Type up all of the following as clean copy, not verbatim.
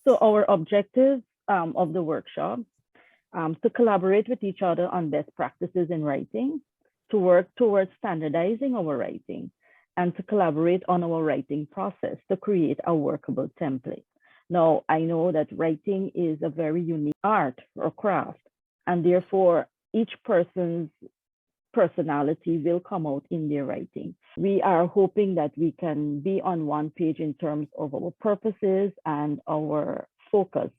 So our objective of the workshop, to collaborate with each other on best practices in writing, to work towards standardizing our writing, and to collaborate on our writing process to create a workable template. Now, I know that writing is a very unique art or craft, and therefore each person's personality will come out in their writing. We are hoping that we can be on one page in terms of our purposes and our focus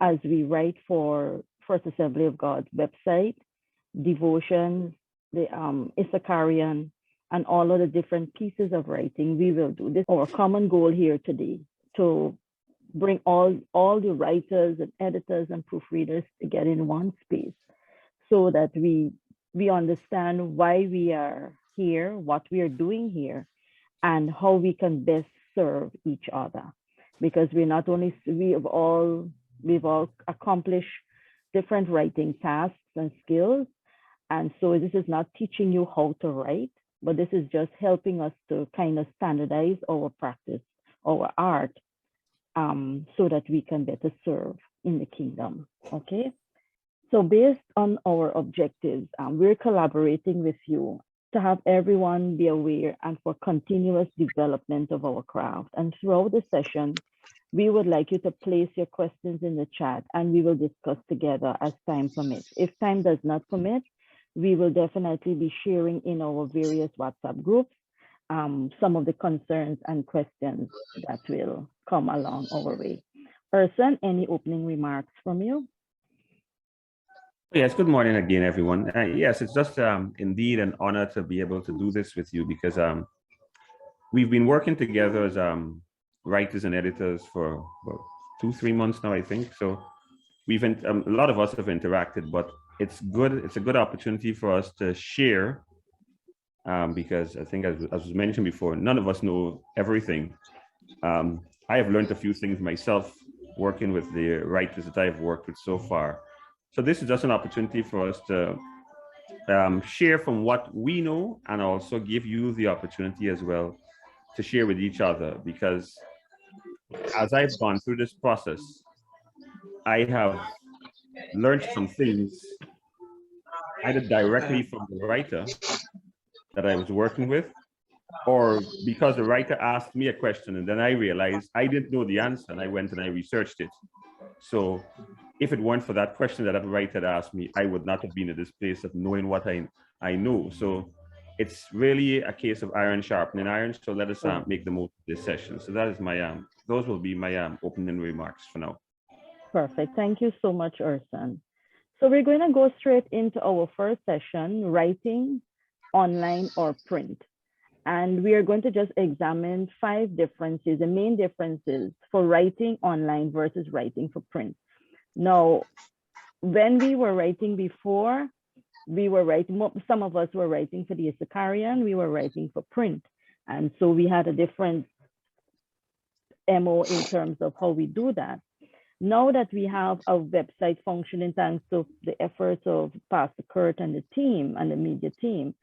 as we write for First Assembly of God's website, devotions, the Issacharian, and all of the different pieces of writing we will do. This is our common goal here today, to bring all the writers and editors and proofreaders together in one space so that we understand why we are here, what we are doing here, and how we can best serve each other. Because we've all accomplished different writing tasks and skills. And so this is not teaching you how to write, but this is just helping us to kind of standardize our practice, our art, so that we can better serve in the kingdom, okay? So based on our objectives, we're collaborating with you to have everyone be aware and for continuous development of our craft. And throughout the session, we would like you to place your questions in the chat and we will discuss together as time permits. If time does not permit, we will definitely be sharing in our various WhatsApp groups some of the concerns and questions that will come along our way. Ersan, any opening remarks from you? Yes, good morning again, everyone. Yes, it's just indeed an honor to be able to do this with you because we've been working together as writers and editors for 2-3 months now, I think. So we've a lot of us have interacted, but it's good. It's a good opportunity for us to share because I think, as was mentioned before, none of us know everything. I have learned a few things myself working with the writers that I've worked with so far. So this is just an opportunity for us to share from what we know and also give you the opportunity as well to share with each other, because as I've gone through this process, I have learned some things either directly from the writer that I was working with, or because the writer asked me a question and then I realized I didn't know the answer and I went and I researched it. So if it weren't for that question that writer had asked me, I would not have been in this place of knowing what I know. So it's really a case of iron sharpening iron. So let us make the most of this session. So that is my those will be my opening remarks for now. Perfect. Thank you so much, Ersan. So we're going to go straight into our first session, writing, online or print. And we are going to just examine 5 differences, the main differences for writing online versus writing for print. Now, when we were writing before, some of us were writing for the Issacharian, we were writing for print. And so we had a different MO in terms of how we do that. Now that we have a website functioning thanks to the efforts of Pastor Kurt and the team and the media team,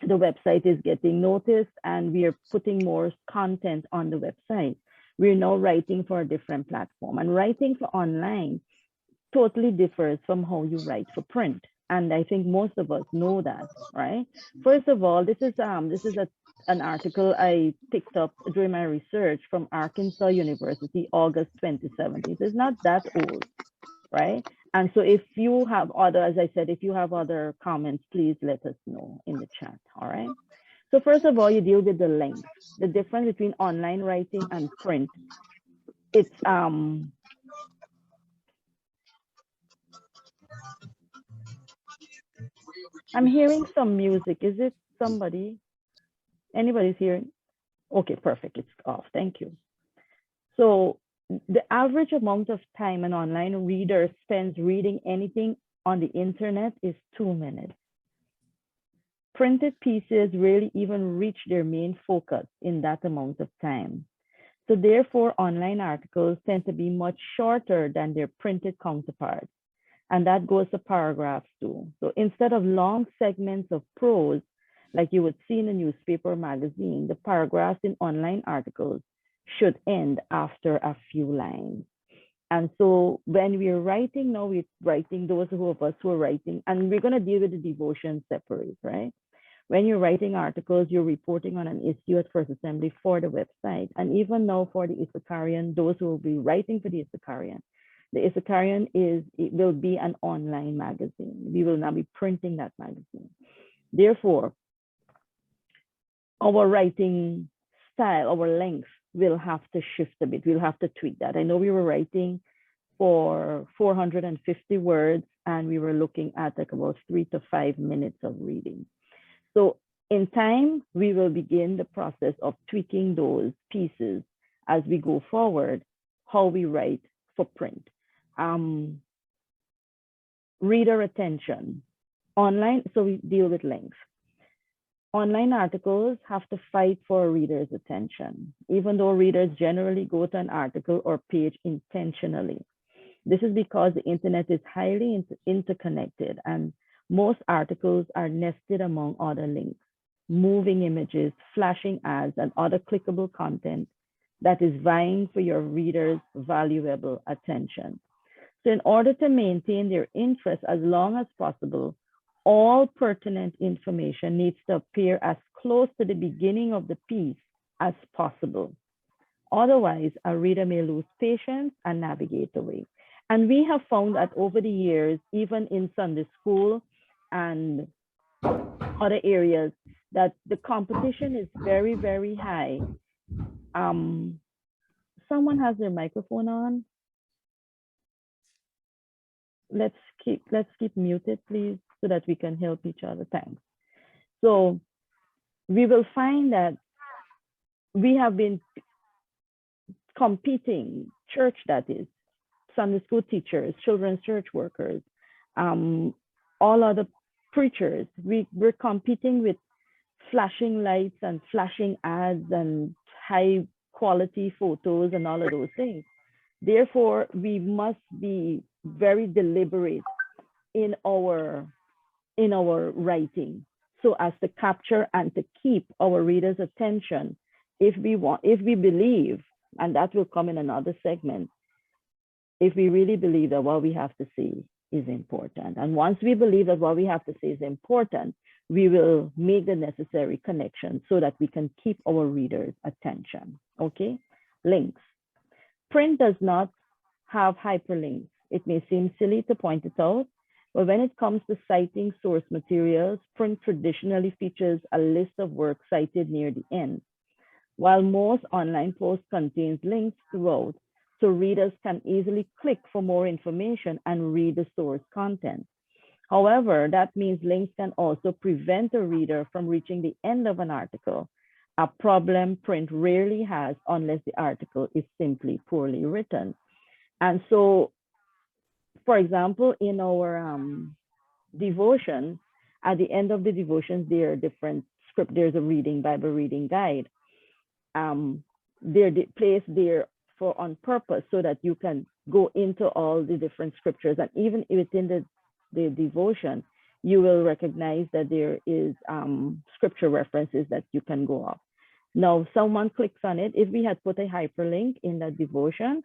the website is getting noticed and we are putting more content on the website. We're now writing for a different platform, and writing for online totally differs from how you write for print. And I think most of us know that, right? First of all, this is an article I picked up during my research from Arkansas University, August 2017. It's not that old, right? And so if you have other, as I said, if you have other comments, please let us know in the chat, all right? So first of all, you deal with the length, the difference between online writing and print. It's, I'm hearing some music. Is it somebody? Anybody's hearing? Okay, perfect, it's off, thank you. So the average amount of time an online reader spends reading anything on the internet is 2 minutes. Printed pieces rarely even reach their main focus in that amount of time. So therefore, online articles tend to be much shorter than their printed counterparts. And that goes to paragraphs too. So instead of long segments of prose, like you would see in a newspaper or magazine, the paragraphs in online articles should end after a few lines. And so when we're writing now, we're writing, those of us who are writing, and we're going to deal with the devotion separate, right? When you're writing articles, you're reporting on an issue at First Assembly for the website. And even now for the Issacharian, those who will be writing for the Issacharian, it will be an online magazine. We will now be printing that magazine. Therefore, our writing style, our length will have to shift a bit. We'll have to tweak that. I know we were writing for 450 words and we were looking at like about 3 to 5 minutes of reading. So in time, we will begin the process of tweaking those pieces as we go forward, how we write for print. Reader attention. Online, so we deal with length. Online articles have to fight for a reader's attention, even though readers generally go to an article or page intentionally. This is because the internet is highly interconnected and most articles are nested among other links, moving images, flashing ads, and other clickable content that is vying for your readers' valuable attention. So in order to maintain their interest as long as possible, all pertinent information needs to appear as close to the beginning of the piece as possible. Otherwise, a reader may lose patience and navigate away. And we have found that over the years, even in Sunday school and other areas, that the competition is very, very high. Someone has their microphone on. Let's keep muted, please, so that we can help each other. Thanks. So we will find that we have been competing, church that is, Sunday school teachers, children's church workers, all other preachers. We're competing with flashing lights and flashing ads and high quality photos and all of those things. Therefore, we must be very deliberate in our writing so as to capture and to keep our readers' attention if we believe, and that will come in another segment, if we really believe that what we have to say is important. And once we believe that what we have to say is important, we will make the necessary connections so that we can keep our readers' attention. Okay, links. Print does not have hyperlinks. It may seem silly to point it out, but when it comes to citing source materials, print traditionally features a list of works cited near the end, while most online posts contains links throughout, so readers can easily click for more information and read the source content. However, that means links can also prevent a reader from reaching the end of an article, a problem print rarely has unless the article is simply poorly written. And so, for example, in our devotion, at the end of the devotions, there are different script. There's a Bible reading guide. They're placed there for on purpose so that you can go into all the different scriptures. And even within the devotion, you will recognize that there is scripture references that you can go off. Now, someone clicks on it. If we had put a hyperlink in the devotion,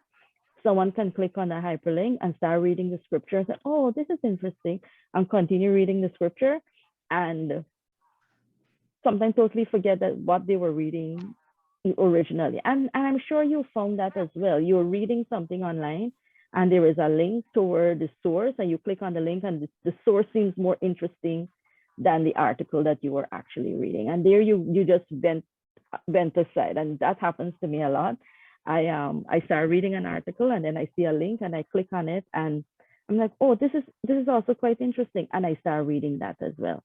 someone can click on the hyperlink and start reading the scripture and say, oh, this is interesting, and continue reading the scripture, and sometimes totally forget that what they were reading originally. And I'm sure you found that as well. You're reading something online and there is a link toward the source, and you click on the link and the source seems more interesting than the article that you were actually reading. And there you just bent aside, and that happens to me a lot. I start reading an article and then I see a link and I click on it and I'm like, oh, this is also quite interesting, and I start reading that as well.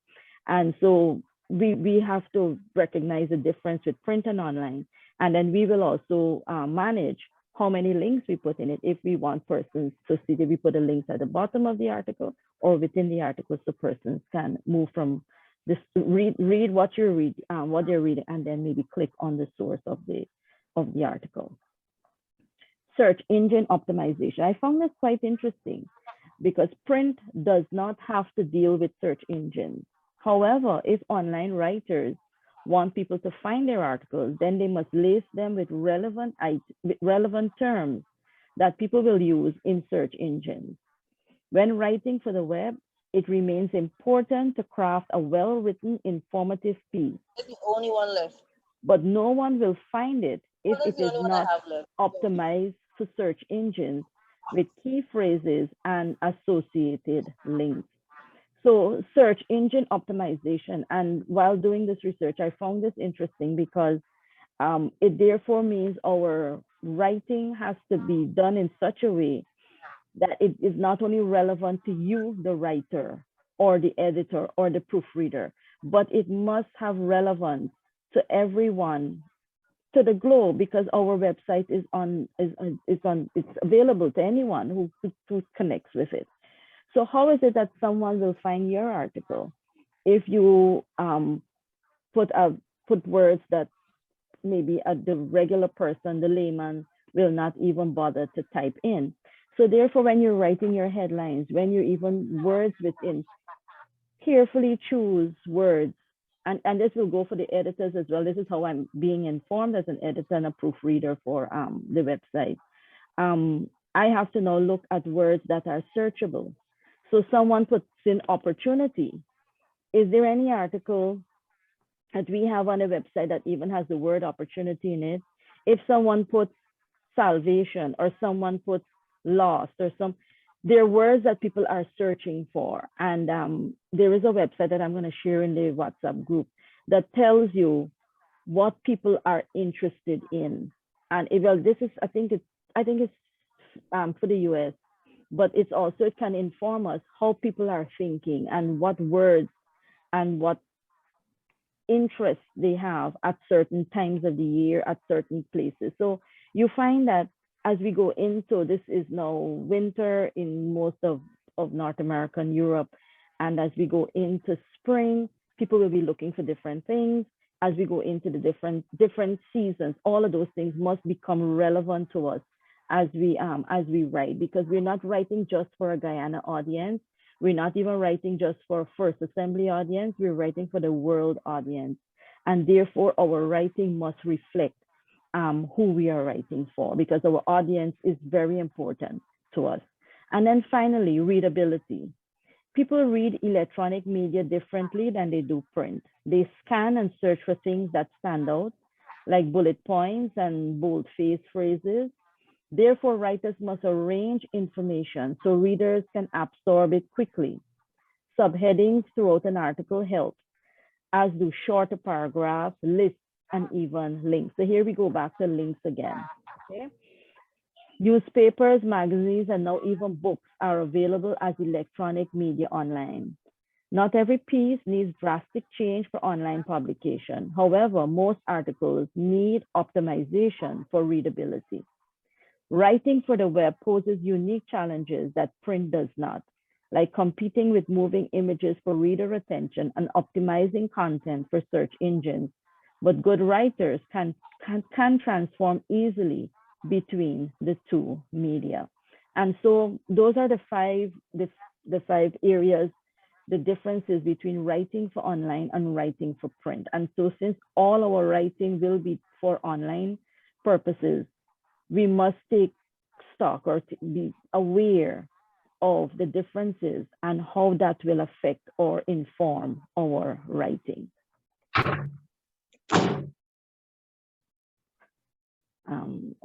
And so we have to recognize the difference with print and online, and then we will also manage how many links we put in it. If we want persons to see that we put the links at the bottom of the article or within the article, so persons can move from this, read what they're reading, and then maybe click on the source of the article. Search engine optimization. I found this quite interesting because print does not have to deal with search engines. However, if online writers want people to find their articles, then they must lace them with relevant terms that people will use in search engines. When writing for the web, it remains important to craft a well-written, informative piece. It's the only one left. But no one will find it if What is it the is only one not I have left? optimized for search engines with key phrases and associated links. So search engine optimization. And while doing this research, I found this interesting because it therefore means our writing has to be done in such a way that it is not only relevant to you, the writer, or the editor, or the proofreader, but it must have relevance to everyone, to the globe, because our website it's available to anyone who connects with it. So how is it that someone will find your article if you put words that maybe the regular person, the layman, will not even bother to type in? So therefore, when you're writing your headlines, when you're even words within, carefully choose words. And this will go for the editors as well. This is how I'm being informed as an editor and a proofreader for the website. I have to now look at words that are searchable. So someone puts in opportunity. Is there any article that we have on a website that even has the word opportunity in it? If someone puts salvation, or someone puts lost, or they're words that people are searching for. And there is a website that I'm going to share in the WhatsApp group that tells you what people are interested in. And well, this is, I think it's for the US, but it's also, it can inform us how people are thinking and what words and what interests they have at certain times of the year, at certain places. So you find that as we go into, this is now winter in most of North America and Europe. And as we go into spring, people will be looking for different things. As we go into the different seasons, all of those things must become relevant to us as we write, because we're not writing just for a Guyana audience. We're not even writing just for a First Assembly audience. We're writing for the world audience. And therefore, our writing must reflect who we are writing for, because our audience is very important to us. And then finally, readability. People read electronic media differently than they do print. They scan and search for things that stand out, like bullet points and bold-faced phrases. Therefore, writers must arrange information so readers can absorb it quickly. Subheadings throughout an article help, as do shorter paragraphs, lists, and even links. So here we go back to links again. Okay. Newspapers, magazines, and now even books are available as electronic media online. Not every piece needs drastic change for online publication. However, most articles need optimization for readability. Writing for the web poses unique challenges that print does not, like competing with moving images for reader attention and optimizing content for search engines. But good writers can transform easily between the two media. And so those are the five areas, the differences between writing for online and writing for print. And so since all our writing will be for online purposes, we must take stock or be aware of the differences and how that will affect or inform our writing.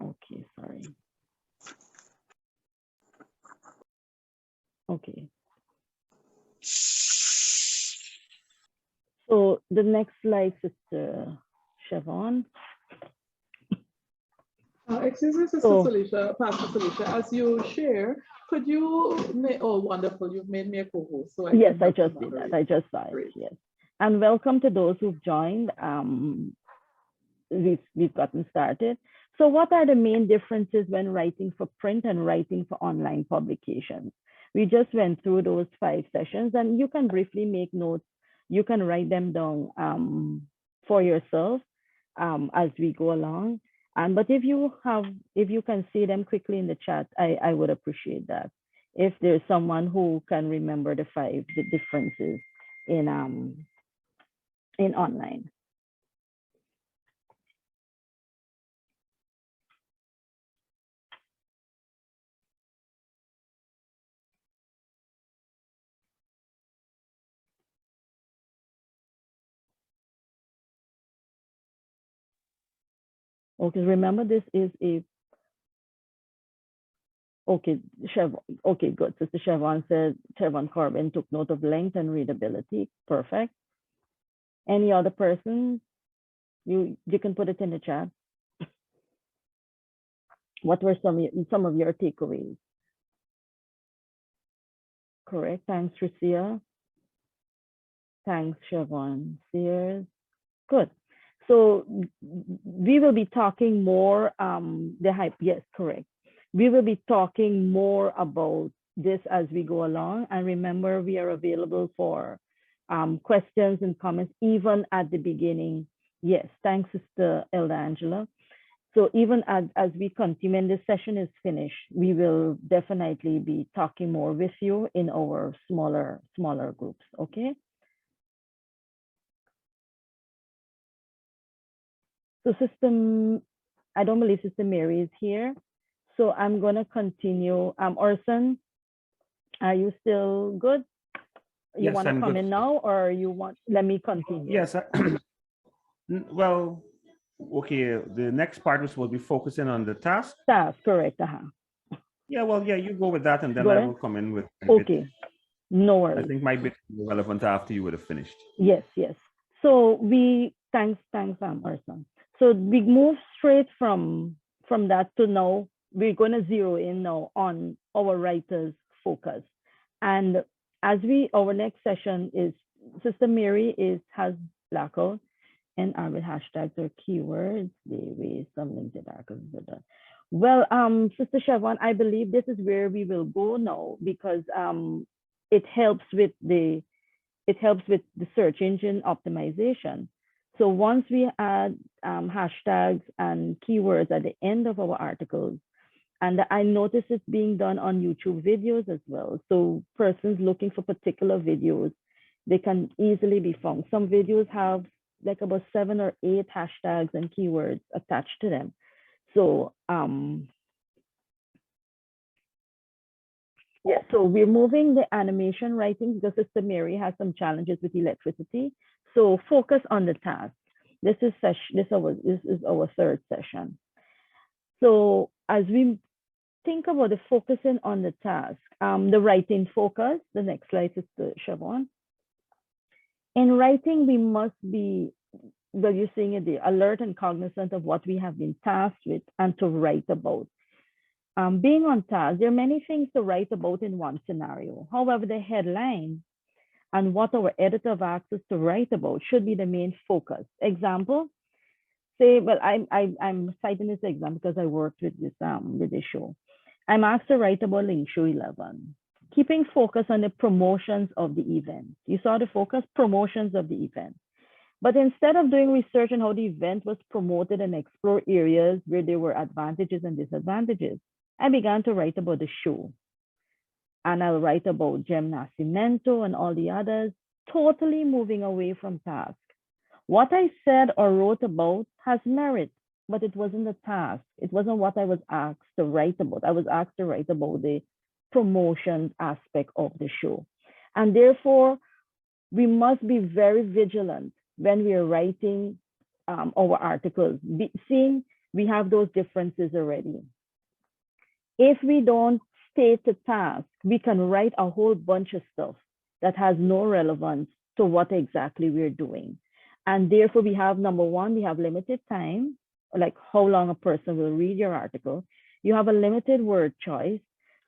Okay, sorry. Okay. So the next slide, Sister Siobhan. Excuse me, Sister Felicia, Pastor Felicia, as you share, could you make, oh, wonderful, you've made me a co-host. So yes, I just did that. I just saw it, yes. And welcome to those who've joined. We've gotten started. So what are the main differences when writing for print and writing for online publications? We just went through those 5 sessions, and you can briefly make notes. You can write them down for yourself as we go along. But if you can see them quickly in the chat, I would appreciate that. If there's someone who can remember the differences in online. Okay, remember this is a, okay, Chevron, okay, good. Sister Chevron said, Chevron Corbin took note of length and readability. Perfect. Any other person? You can put it in the chat. What were some of your takeaways? Correct. Thanks, Tricia. Thanks, Chevron. Sears. Good. So we will be talking more, yes, correct. We will be talking more about this as we go along. And remember, we are available for questions and comments, even at the beginning. Yes, thanks, Sister Elda Angela. So even as we continue, when this session is finished, we will definitely be talking more with you in our smaller groups, okay? So I don't believe Sister Mary is here. So I'm gonna continue. Orson, are you still good? You Yes, wanna I'm come good. in now, or let me continue? Yes, well, okay, the next part will be focusing on the task. Task, correct, Yeah, well, yeah, you go with that, and then Go I ahead. will come in with my bit. Okay, no I worries. think my bit will be relevant after you would have finished. Yes. So thanks, Orson. So we move straight from that to now, we're gonna zero in now on our writers' focus. And our next session is, Sister Mary has blackout and with hashtags or keywords, they raise some limited articles. Well, Sister Chevron, I believe this is where we will go now, because it helps with the search engine optimization. So once we add hashtags and keywords at the end of our articles, and I notice it's being done on YouTube videos as well. So persons looking for particular videos, they can easily be found. Some videos have like about 7 or 8 hashtags and keywords attached to them. So yeah, so we're moving the animation writing because Sister Mary has some challenges with electricity. So focus on the task. This is our third session. So as we think about the focusing on the task, the writing focus, the next slide is the Chevron. In writing, we must be, well, you're seeing it there, alert and cognizant of what we have been tasked with and to write about. Being on task, there are many things to write about in one scenario. However, the headline and what our editor have asked us to write about should be the main focus. Example, say, well, I'm citing this example because I worked with this show. I'm asked to write about Link Show 11, keeping focus on the promotions of the event. You saw the focus, promotions of the event. But instead of doing research on how the event was promoted and explore areas where there were advantages and disadvantages, I began to write about the show. And I'll write about Gem Nascimento and all the others, totally moving away from task. What I said or wrote about has merit, but it wasn't the task. It wasn't what I was asked to write about. I was asked to write about the promotion aspect of the show. And therefore, we must be very vigilant when we are writing our articles, seeing we have those differences already. If we don't state the task, we can write a whole bunch of stuff that has no relevance to what exactly we're doing. And therefore we have, number one, we have limited time, like how long a person will read your article. You have a limited word choice.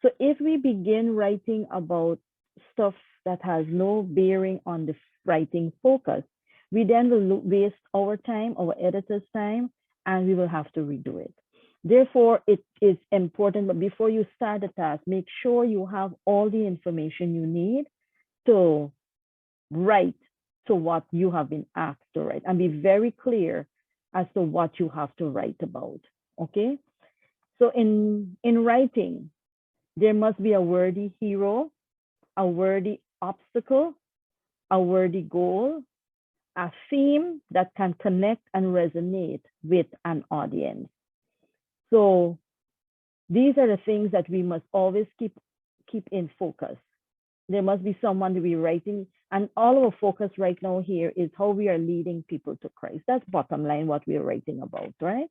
So if we begin writing about stuff that has no bearing on the writing focus, we then will waste our time, our editor's time, and we will have to redo it. Therefore, it is important, but before you start the task, make sure you have all the information you need to write to what you have been asked to write, and be very clear as to what you have to write about, okay? So in writing, there must be a wordy hero, a wordy obstacle, a wordy goal, a theme that can connect and resonate with an audience. So these are the things that we must always keep in focus. There must be someone to be writing, and all our focus right now here is how we are leading people to Christ. That's bottom line what we are writing about, right?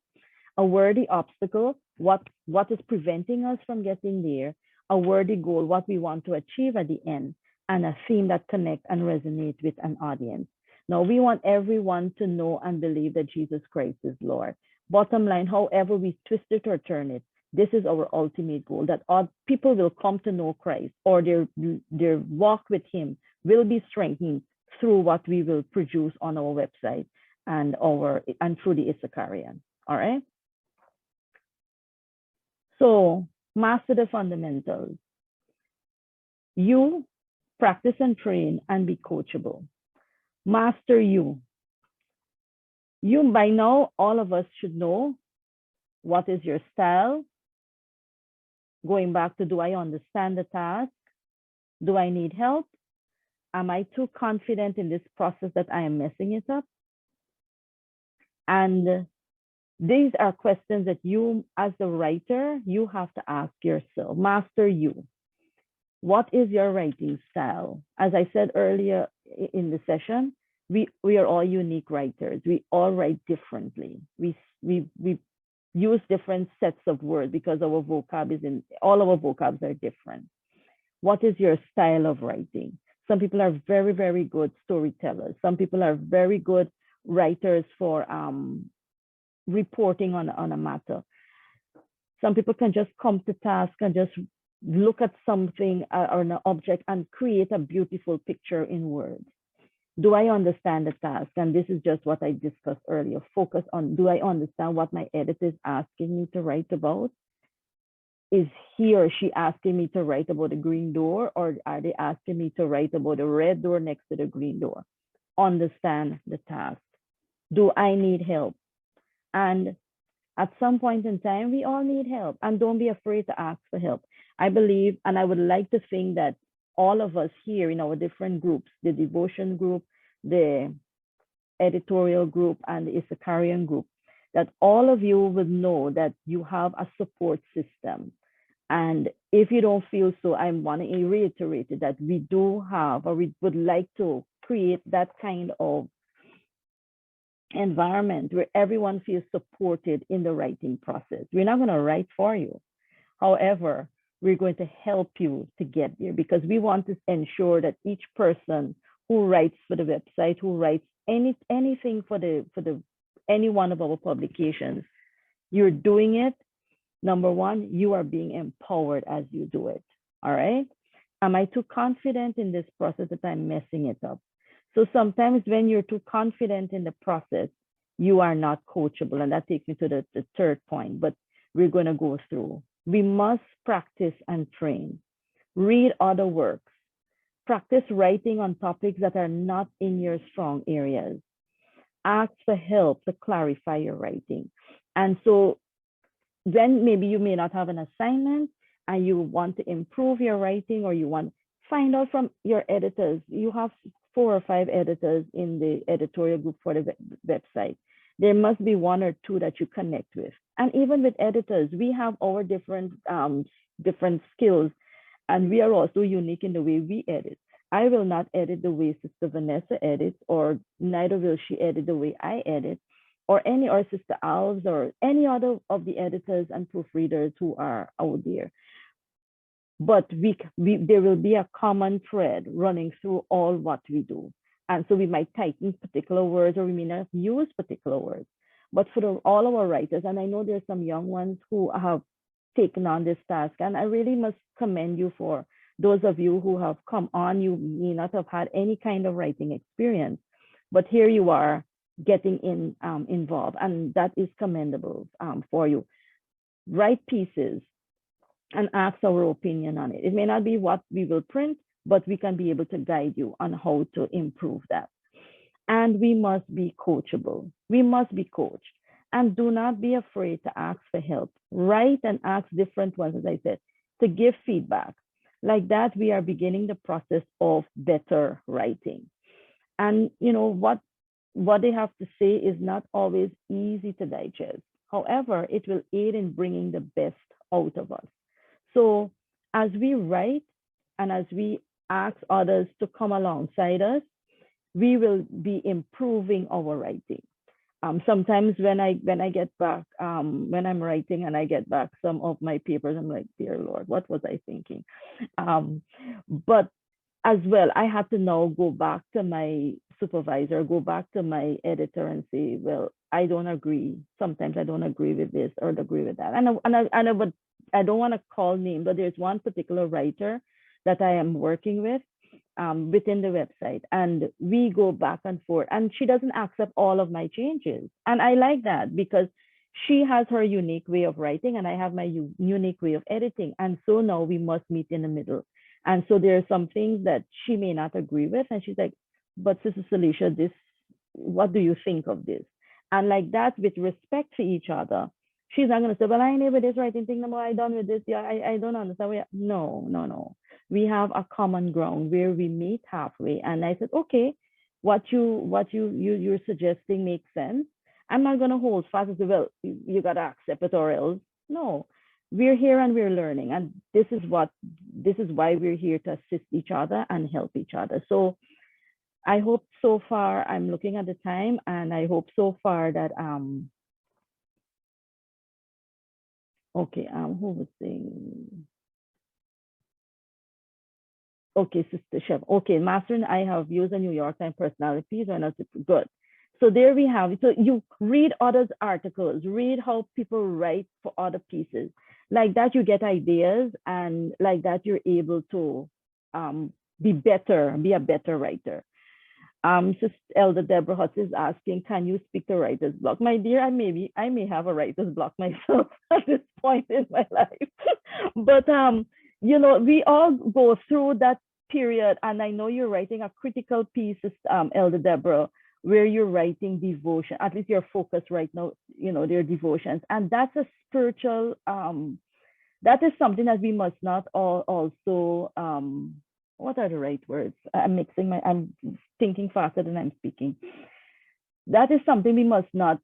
A worthy obstacle, what is preventing us from getting there, a worthy goal, what we want to achieve at the end, and a theme that connects and resonates with an audience. Now, we want everyone to know and believe that Jesus Christ is Lord. Bottom line, however we twist it or turn it, this is our ultimate goal, that all people will come to know Christ, or their walk with him will be strengthened through what we will produce on our website and through the Issacharian. All right. So master the fundamentals. You practice and train and be coachable. Master you. You, by now, all of us should know what is your style. Going back to, do I understand the task? Do I need help? Am I too confident in this process that I am messing it up? And these are questions that you, as the writer, you have to ask yourself. Master you. What is your writing style? As I said earlier in the session, we are all unique writers. We all write differently. We use different sets of words because our vocab is all our vocabs are different. What is your style of writing? Some people are very, very good storytellers. Some people are very good writers for reporting on a matter. Some people can just come to task and just look at something or an object and create a beautiful picture in words. Do I understand the task? And this is just what I discussed earlier. Focus on, do I understand what my editor is asking me to write about? Is he or she asking me to write about a green door, or are they asking me to write about a red door next to the green door? Understand the task. Do I need help? And at some point in time, we all need help, and don't be afraid to ask for help. I believe, and I would like to think that all of us here in our different groups, the devotion group, the editorial group, and the Issacharian group, that all of you would know that you have a support system. And if you don't feel so, I want to reiterate that we do have, or we would like to create that kind of environment where everyone feels supported in the writing process. We're not going to write for you. However, we're going to help you to get there, because we want to ensure that each person who writes for the website, who writes anything for any one of our publications, you're doing it. Number one, you are being empowered as you do it. All right. Am I too confident in this process that I'm messing it up? So sometimes when you're too confident in the process, you are not coachable. And that takes me to the third point, but we're going to go through. We must practice and train. Read other works. Practice writing on topics that are not in your strong areas. Ask for help to clarify your writing. And so then maybe you may not have an assignment and you want to improve your writing, or you want to find out from your editors. You have 4 or 5 editors in the editorial group for the website. There must be 1 or 2 that you connect with. And even with editors, we have our different skills, and we are also unique in the way we edit. I will not edit the way Sister Vanessa edits, or neither will she edit the way I edit, or Sister Alves, or any other of the editors and proofreaders who are out there. But there will be a common thread running through all what we do. And so we might tighten particular words, or we may not use particular words. But for all our writers, and I know there's some young ones who have taken on this task, and I really must commend you for those of you who have come on. You may not have had any kind of writing experience, but here you are getting involved, and that is commendable for you. Write pieces and ask our opinion on it. It may not be what we will print, but we can be able to guide you on how to improve that. And we must be coachable. We must be coached. And do not be afraid to ask for help. Write and ask different ones, as I said, to give feedback. Like that, we are beginning the process of better writing. And you know what they have to say is not always easy to digest. However, it will aid in bringing the best out of us. So as we write and as we ask others to come alongside us, we will be improving our writing. Sometimes when I get back, when I'm writing and I get back some of my papers, I'm like, dear Lord, what was I thinking? But as well, I had to now go back to my supervisor, go back to my editor and say, well, I don't agree. Sometimes I don't agree with this or agree with that. But I don't want to call name, but there's one particular writer that I am working with within the website, and we go back and forth, and she doesn't accept all of my changes. And I like that because she has her unique way of writing and I have my unique way of editing. And so now we must meet in the middle. And so there are some things that she may not agree with. And she's like, but Sister Celicia, this, what do you think of this? And like that, with respect to each other, she's not going to say, well, I ain't with this writing thing no more. I done with this. Yeah, I don't understand. No. We have a common ground where we meet halfway. And I said, okay, what you're suggesting makes sense. I'm not going to hold fast and say, well, you got to accept it or else. No, we're here and we're learning. And this is why we're here to assist each other and help each other. So I hope so far, I'm looking at the time, and I hope so far that, okay, who was saying? Okay, Sister Chef. Okay, Master and I have views on New York Times personalities are not good. So there we have it. So you read others' articles, read how people write for other pieces. Like that, you get ideas, and like that, you're able to be a better writer. Sister Elder Deborah Hutz is asking, can you speak to writer's block? My dear, I may have a writer's block myself at this point in my life. But we all go through that period, and I know you're writing a critical piece, Elder Deborah, where you're writing devotion. At least your focus right now, their devotions, and that's a spiritual. That is something that we must not also. What are the right words? I'm thinking faster than I'm speaking. That is something we must not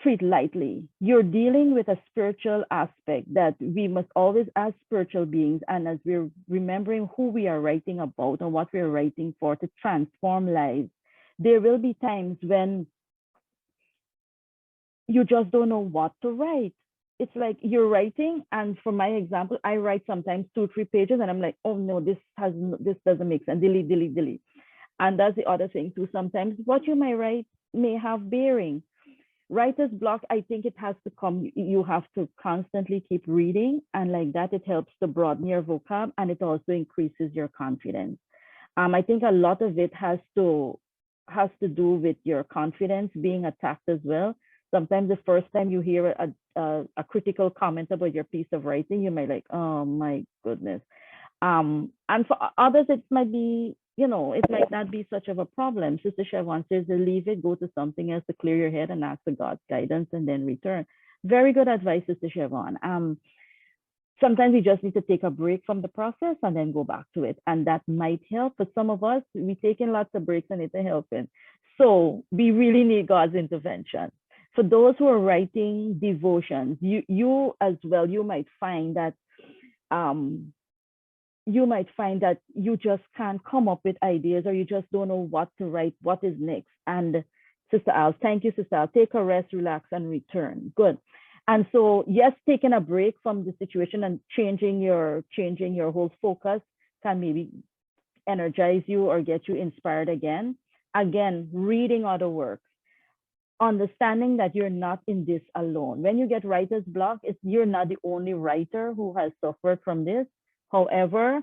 treat lightly. You're dealing with a spiritual aspect that we must always, as spiritual beings, and as we're remembering who we are writing about and what we're writing for to transform lives, there will be times when you just don't know what to write. It's like you're writing, and for my example, I write sometimes 2-3 pages, and I'm like, oh no, this doesn't make sense. Delete. And that's the other thing too. Sometimes what you may write may have bearing. Writer's block, I think it has to come. You have to constantly keep reading, and like that, it helps to broaden your vocab, and it also increases your confidence. I think a lot of it has to do with your confidence being attacked as well. Sometimes the first time you hear a critical comment about your piece of writing, you might like, oh my goodness. And for others, it might be, it might not be such of a problem. Sister Siobhan says to leave it, go to something else to clear your head and ask for God's guidance and then return. Very good advice, Sister Siobhan. Sometimes we just need to take a break from the process and then go back to it. And that might help. For some of us, we take in lots of breaks and it's helping. So we really need God's intervention. For those who are writing devotions, you as well, you might find that you just can't come up with ideas, or you just don't know what to write, what is next. And Sister Al, thank you, Sister Al. Take a rest, relax, and return. Good. And so, yes, taking a break from the situation and changing your whole focus can maybe energize you or get you inspired again. Again, reading other works. Understanding that you're not in this alone. When you get writer's block, you're not the only writer who has suffered from this. However,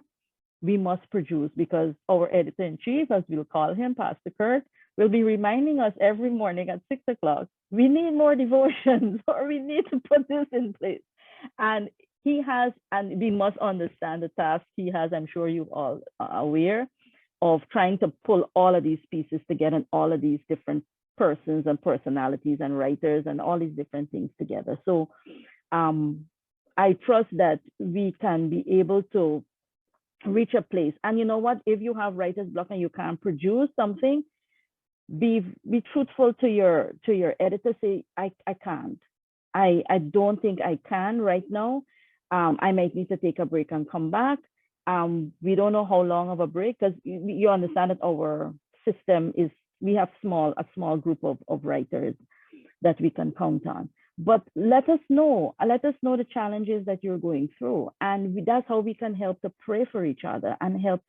we must produce, because our editor-in-chief, as we'll call him, Pastor Kurt, will be reminding us every morning at 6 o'clock, we need more devotions, or we need to put this in place. And he has, and we must understand the task he has. I'm sure you all are aware of trying to pull all of these pieces together, and all of these different persons and personalities and writers and all these different things together. So I trust that we can be able to reach a place. And you know what? If you have writer's block and you can't produce something, be truthful to your editor. Say, I can't. I don't think I can right now. I might need to take a break and come back. We don't know how long of a break, because you understand that our system is, we have a small group of writers. that we can count on. But let us know the challenges that you're going through. And that's how we can help to pray for each other and help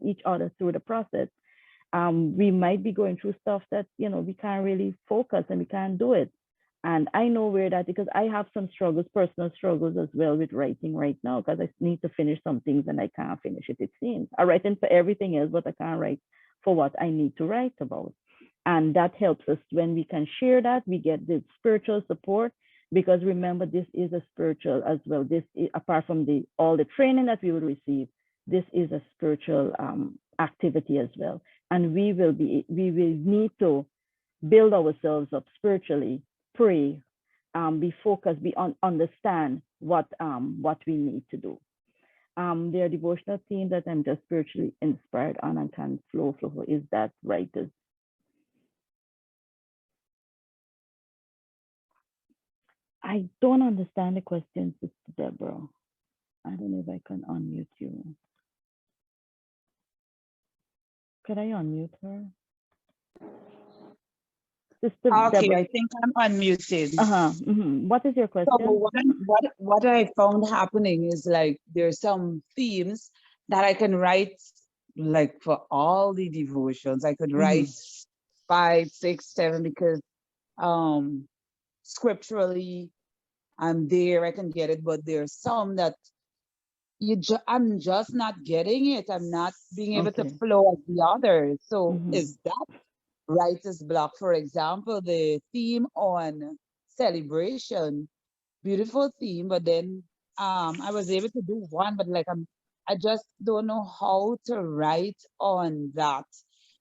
each other through the process. We might be going through stuff that, we can't really focus and we can't do it. And I know where that, because I have some struggles, personal struggles as well with writing right now, because I need to finish some things and I can't finish it, it seems. I write in for everything else, but I can't write for what I need to write about. And that helps us when we can share that. We get the spiritual support, because remember, this is a spiritual as well. This is, apart from all the training that we will receive, this is a spiritual activity as well. And we will need to build ourselves up spiritually, pray, be focused, understand what we need to do. Their devotional theme that I'm just spiritually inspired on and can flow is that writers. I don't understand the question, Sister Deborah. I don't know if I can unmute you. Could I unmute her? Sister Okay, Deborah. I think I'm unmuted. What is your question? So what I found happening is, like, there's some themes that I can write, like, for all the devotions. I could write 5, 6, 7, because scripturally I'm there, I can get it, but there's some that I'm just not getting it. I'm not being able to flow as the others. So is that writer's block? For example, the theme on celebration, beautiful theme, but then I was able to do one, but like I just don't know how to write on that.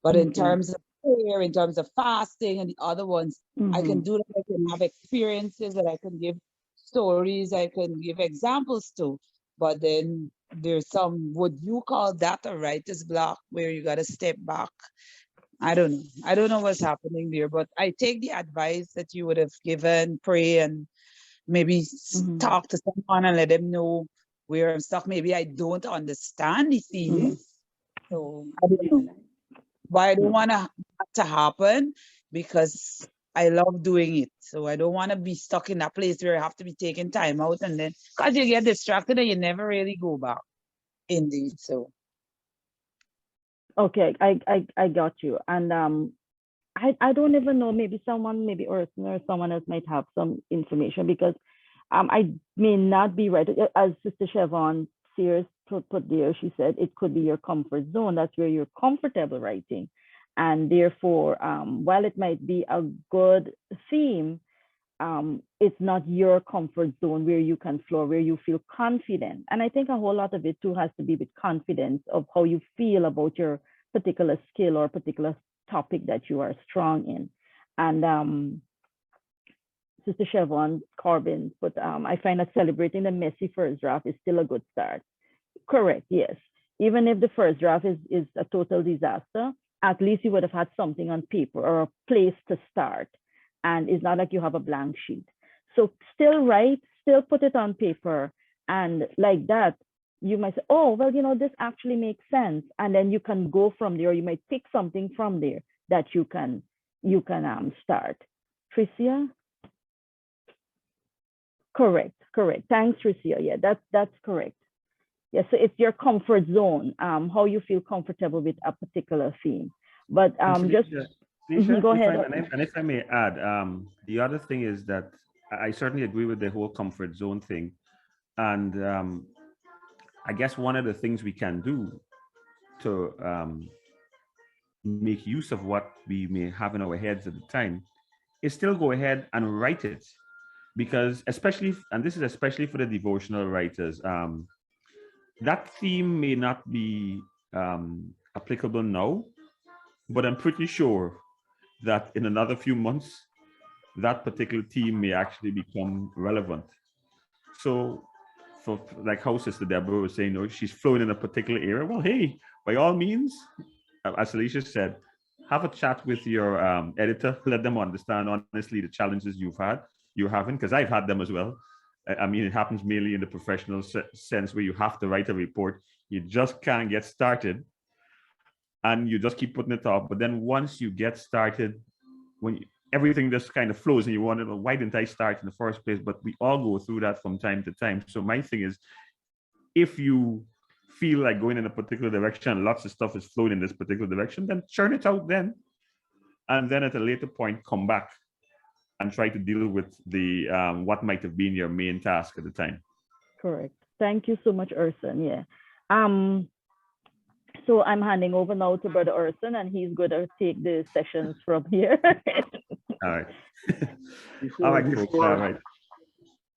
But in terms of prayer, in terms of fasting and the other ones, I can do that. I can have experiences that I can give stories, I can give examples to. But then there's some, would you call that a writer's block, where you got to step back? I don't know. I don't know what's happening there, but I take the advice that you would have given, pray, and maybe talk to someone and let them know where I'm stuck. Maybe I don't understand the theme. So I don't know. But I don't want that to happen, because I love doing it. So I don't want to be stuck in that place where I have to be taking time out, and then because you get distracted and you never really go back. Indeed. So okay, I got you. And I don't even know, maybe Ursula or someone else might have some information, because I may not be right. As Sister Siobhan Sears put there, she said it could be your comfort zone. That's where you're comfortable writing. And therefore, while it might be a good theme, it's not your comfort zone where you can flow, where you feel confident. And I think a whole lot of it too has to be with confidence of how you feel about your particular skill or particular topic that you are strong in. And Sister Siobhan Corbin, but I find that celebrating the messy first draft is still a good start. Correct, yes. Even if the first draft is a total disaster, at least you would have had something on paper or a place to start. And it's not like you have a blank sheet. So still write, still put it on paper. And like that, you might say, oh, well, this actually makes sense. And then you can go from there. You might pick something from there that you can start. Tricia? Correct. Thanks, Tricia. Yeah, that's correct. Yeah, so it's your comfort zone, how you feel comfortable with a particular theme. But go ahead. And if I may add, the other thing is that I certainly agree with the whole comfort zone thing. And I guess one of the things we can do to make use of what we may have in our heads at the time is still go ahead and write it. Because especially, and this is especially for the devotional writers, that theme may not be applicable now, but I'm pretty sure that in another few months, that particular theme may actually become relevant. So for like how Sister Deborah was saying, she's flowing in a particular area. Well, hey, by all means, as Alicia said, have a chat with your editor, let them understand honestly the challenges you're having, because I've had them as well. I mean, it happens mainly in the professional sense where you have to write a report. You just can't get started and you just keep putting it off. But then once you get started, when everything just kind of flows and you wonder, well, why didn't I start in the first place? But we all go through that from time to time. So my thing is, if you feel like going in a particular direction, lots of stuff is flowing in this particular direction, then churn it out then. And then at a later point, come back and try to deal with the what might have been your main task at the time. Correct. Thank you so much, Urson. Yeah. So I'm handing over now to Brother Urson, and he's going to take the sessions from here. All right. All right, folks. All right.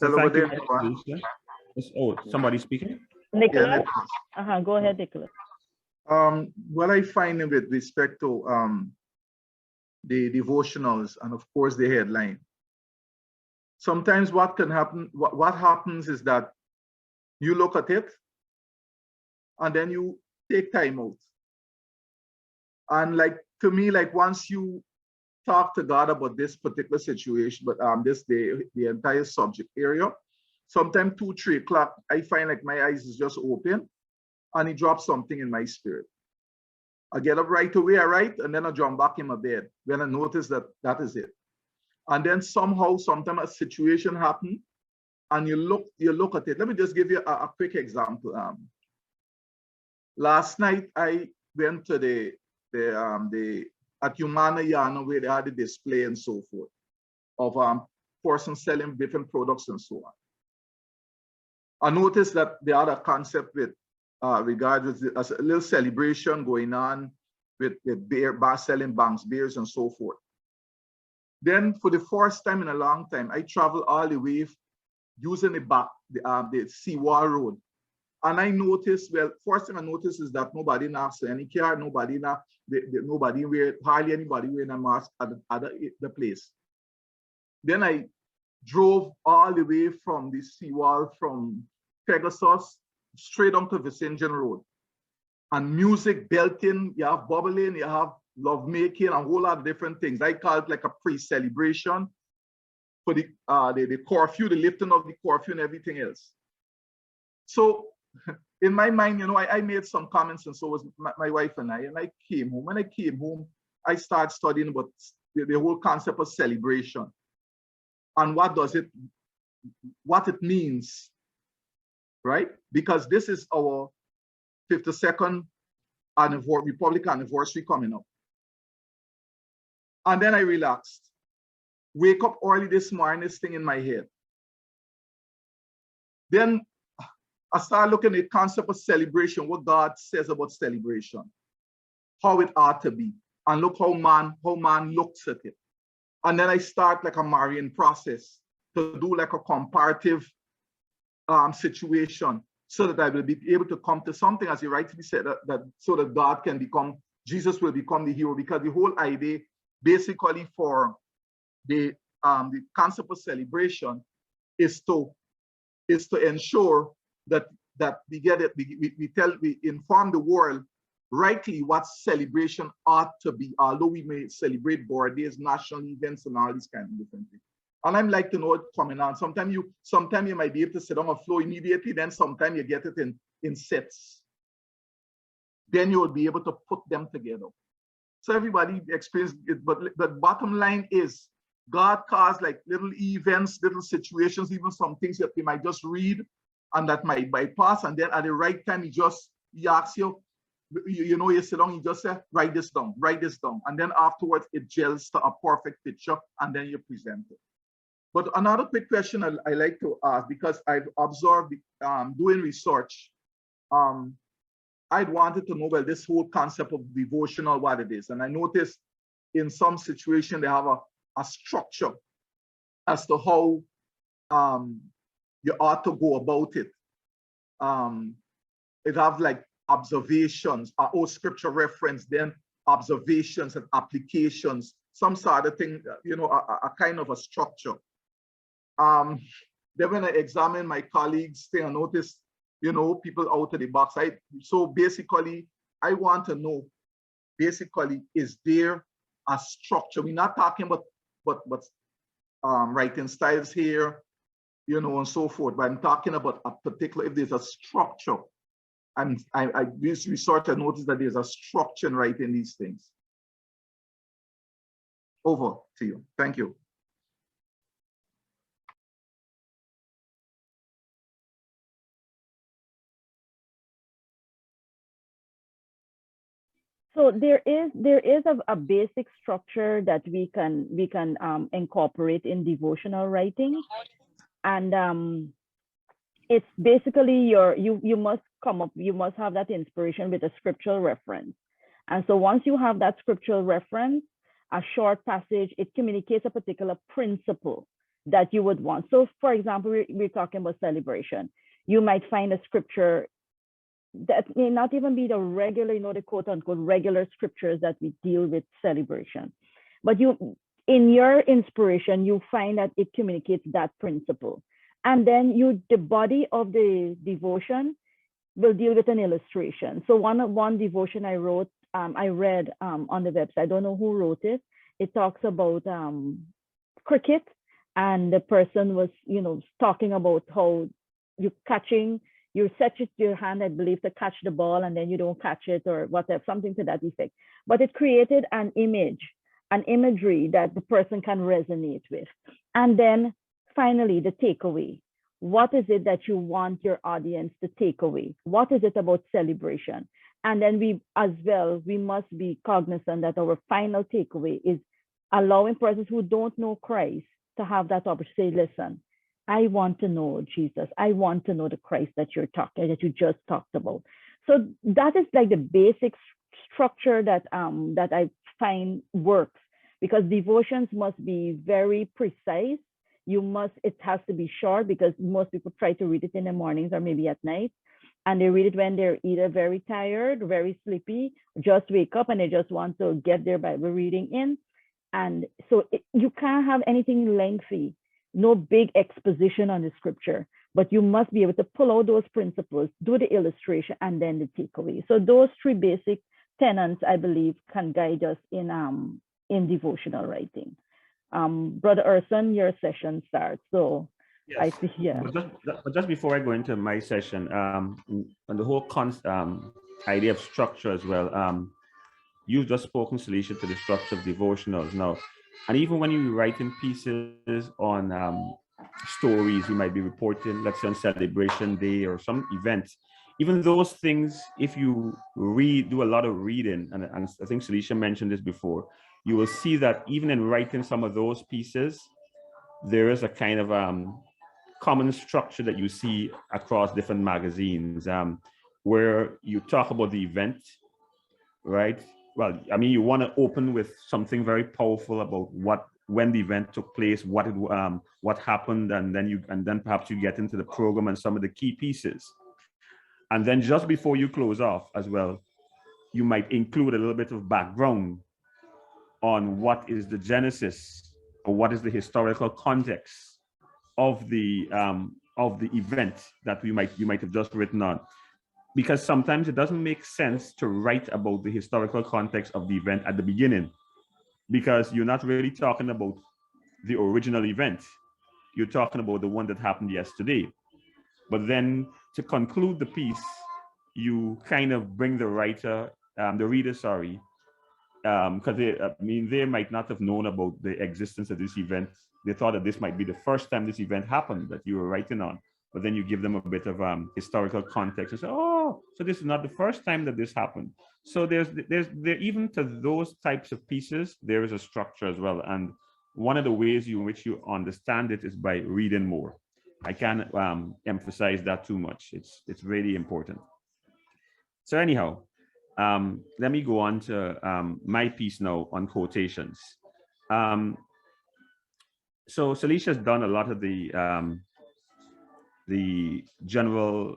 So Hello, thank you, everyone. oh, somebody speaking? Nicholas? Go ahead, Nicholas. What I find with respect to the devotionals and of course the headline, sometimes what can happen, what happens is that you look at it and then you take time out. And like, to me, like once you talk to God about this particular situation, but the entire subject area, sometimes 2, 3 o'clock, I find like my eyes is just open and he drops something in my spirit. I get up right away, I write, and then I jump back in my bed when I notice that that is it. And then somehow, sometimes a situation happens and you look at it. Let me just give you a quick example. Last night I went to at Humana Yana where they had a display and so forth of persons selling different products and so on. I noticed that they had a concept with regarding a little celebration going on with bar selling banks, beers and so forth. Then for the first time in a long time, I traveled all the way using the Seawall Road. And I noticed, well, first thing I noticed is that nobody knocks any car, nobody hardly anybody wearing a mask at the place. Then I drove all the way from the Seawall from Pegasus straight onto Vicinian Road. And music belting, you have bubbling, you have love making, a whole lot of different things. I call it like a pre-celebration for the curfew, the lifting of the curfew and everything else. So in my mind, you know, I made some comments, and so was my wife and I came home. When I came home, I started studying about the whole concept of celebration and what it means, right? Because this is our 52nd Republic anniversary coming up. And then I relaxed. Wake up early this morning, this thing in my head. Then I started looking at the concept of celebration, what God says about celebration, how it ought to be, and look how man looks at it. And then I start like a marrying process to do like a comparative situation so that I will be able to come to something, as you rightly said, that so that God can become, Jesus will become the hero, because the whole idea basically for the concept of celebration is to ensure that we inform the world rightly what celebration ought to be, although we may celebrate birthdays, national events, and all these kind of different things. And I'm like to know it coming on. Sometimes you might be able to sit on a flow immediately, then sometimes you get it in sets. Then you will be able to put them together. So everybody experiences it, but the bottom line is God caused like little events, little situations, even some things that we might just read and that might bypass, and then at the right time he asks you, you sit down, you just say, write this down, and then afterwards it gels to a perfect picture, and then you present it. But another quick question I like to ask, because I've observed doing research, I'd wanted to know, well, this whole concept of devotional, what it is. And I noticed in some situation they have a structure as to how you ought to go about it. It have like observations, scripture reference, then observations and applications, some sort of thing, a kind of a structure. Then when I examine my colleagues' thing, I noticed, people out of the box. So basically, I want to know, is there a structure? We're not talking about writing styles here, and so forth, but I'm talking about a particular, if there's a structure. And I this research, I noticed that there's a structure in writing these things. over to you. Thank you. So there is a basic structure that we can incorporate in devotional writing, and it's basically you must have that inspiration with a scriptural reference. And so once you have that scriptural reference, a short passage, it communicates a particular principle that you would want. So for example, we're talking about celebration. You might find a scripture that may not even be the regular, the quote unquote regular scriptures that we deal with celebration. But in your inspiration, you find that it communicates that principle. And then the body of the devotion will deal with an illustration. So one devotion I wrote, I read on the website, I don't know who wrote it. It talks about cricket, and the person was, talking about how you set your hand, I believe, to catch the ball, and then you don't catch it or whatever, something to that effect. But it created an imagery that the person can resonate with. And then finally, the takeaway. What is it that you want your audience to take away? What is it about celebration? And then we must be cognizant that our final takeaway is allowing persons who don't know Christ to have that opportunity to say, listen, I want to know Jesus. I want to know the Christ that you just talked about. So that is like the basic structure that I find works, because devotions must be very precise. It has to be short, because most people try to read it in the mornings or maybe at night, and they read it when they're either very tired, very sleepy, just wake up and they just want to get their Bible reading in. And so you can't have anything lengthy. No big exposition on the scripture, but you must be able to pull out those principles, do the illustration, and then the takeaway. So those three basic tenets, I believe, can guide us in devotional writing. Brother Urson, your session starts. So yes. I see, yeah. But just before I go into my session, on the whole idea of structure as well, you've just spoken, Celicia, to the structure of devotionals now. And even when you're writing pieces on stories you might be reporting, let's say on Celebration Day or some event, even those things, if you do a lot of reading, and I think Celicia mentioned this before, you will see that even in writing some of those pieces, there is a kind of common structure that you see across different magazines, where you talk about the event, right? Well, I mean, you want to open with something very powerful about when the event took place, what happened, and then perhaps you get into the program and some of the key pieces. And then just before you close off as well, you might include a little bit of background on what is the genesis or what is the historical context of the event that you might have just written on. Because sometimes it doesn't make sense to write about the historical context of the event at the beginning, because you're not really talking about the original event. You're talking about the one that happened yesterday. But then to conclude the piece, you kind of bring the reader, because they might not have known about the existence of this event. They thought that this might be the first time this event happened that you were writing on. But then you give them a bit of historical context and say, oh, so this is not the first time that this happened. So there even to those types of pieces, there is a structure as well. And one of the ways in which you understand it is by reading more. I can't emphasize that too much. It's really important. So anyhow, let me go on to my piece now on quotations. So Celicia's done a lot of the general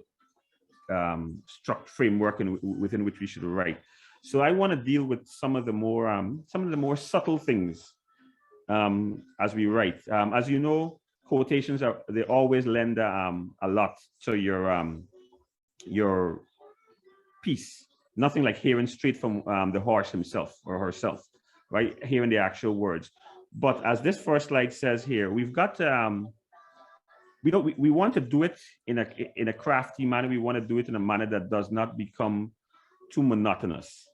framework within which we should write. So I want to deal with some of the more subtle things as we write. As you know, quotations they always lend a lot to your piece. Nothing like hearing straight from the horse himself or herself, right? Hearing the actual words. But as this first slide says here, we've got we want to do it in a crafty manner. We want to do it in a manner that does not become too monotonous.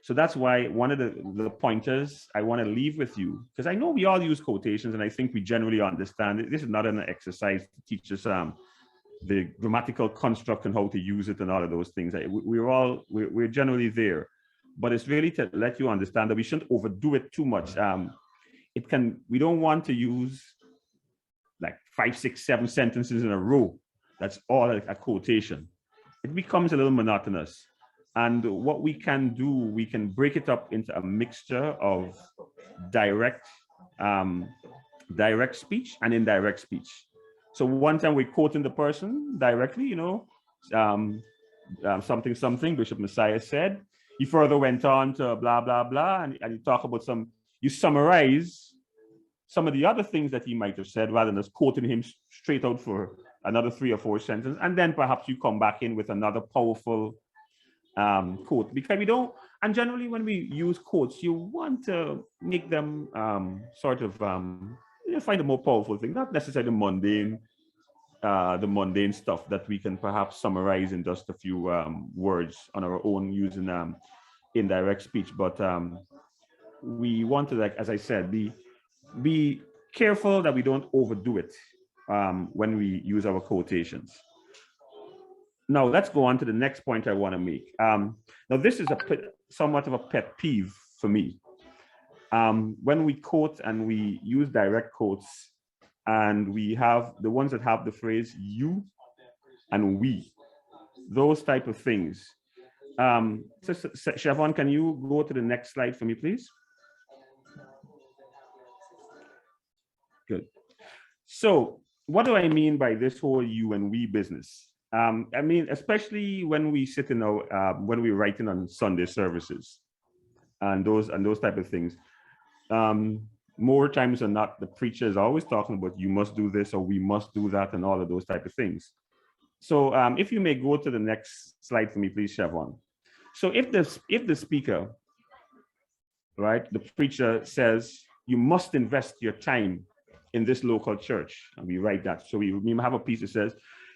So that's why one of the pointers I want to leave with you, because I know we all use quotations and I think we generally understand it. This is not an exercise to teach us the grammatical construct and how to use it and all of those things. We're generally there, but it's really to let you understand that we shouldn't overdo it too much. We don't want to use like 5, 6, 7 sentences in a row. That's all a quotation. It becomes a little monotonous. And what we can do, we can break it up into a mixture of direct speech and indirect speech. So one time we're quoting the person directly, something Bishop Messiah said. He further went on to blah, blah, blah, and you talk about you summarize some of the other things that he might have said rather than just quoting him straight out for another 3 or 4 sentences. And then perhaps you come back in with another powerful quote, because we don't, and generally when we use quotes, you want to make them you find a more powerful thing, not necessarily the mundane stuff that we can perhaps summarize in just a few words on our own using indirect speech. But we want to, like, as I said, be careful that we don't overdo it when we use our quotations. Now, let's go on to the next point I want to make. Now, this is somewhat of a pet peeve for me. When we quote and we use direct quotes, and we have the ones that have the phrase you and we, those type of things. So, Siobhan, can you go to the next slide for me, please? Good. So what do I mean by this whole you and we business? I mean, especially when we sit in when we're writing on Sunday services and those type of things. More times than not, the preacher is always talking about you must do this or we must do that and all of those type of things. So if you may go to the next slide for me, please, Siobhan. So if the speaker, right, the preacher says you must invest your time in this local church, and we write that. So we have a piece that says,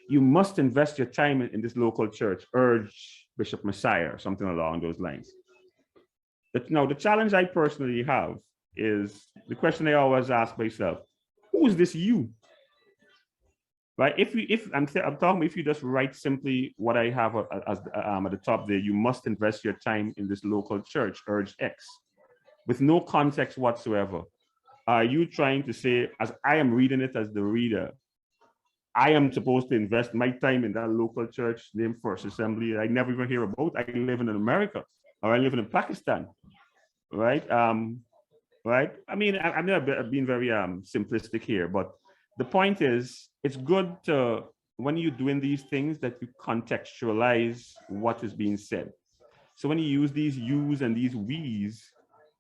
you must invest your time in this local church, urge Bishop Messiah, or something along those lines. But now the challenge I personally have is the question I always ask myself: who is this you? Right? If I'm talking, if you just write simply what I have as at the top there, you must invest your time in this local church, urge X, with no context whatsoever. Are you trying to say, as I am reading it as the reader, I am supposed to invest my time in that local church named First Assembly I never even hear about? I live in America, or I live in Pakistan, right? Right? I mean, I'm not being very simplistic here, but the point is, it's good to, when you're doing these things, that you contextualize what is being said. So when you use these yous and these we's,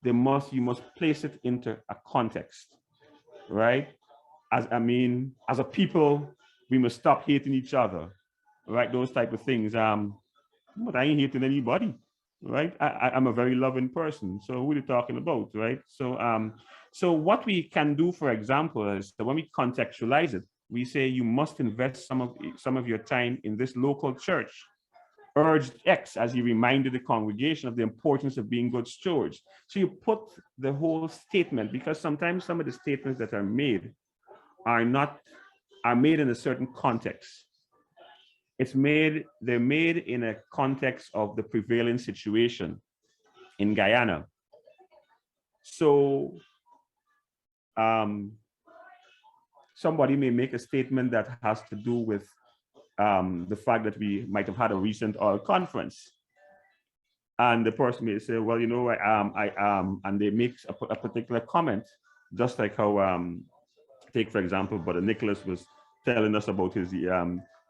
you must place it into a context, right? As a people, we must stop hating each other, right? Those type of things. But I ain't hating anybody, right? I'm a very loving person. So who are you talking about, right? So what we can do, for example, is that when we contextualize it, we say you must invest some of your time in this local church. Urged X as he reminded the congregation of the importance of being good stewards. So you put the whole statement, because sometimes some of the statements that are made are made in a certain context. They're made in a context of the prevailing situation in Guyana. So somebody may make a statement that has to do with the fact that we might have had a recent oil conference. And the person may say, well, and they make a particular comment, just like how, take for example, Brother Nicholas was telling us about his,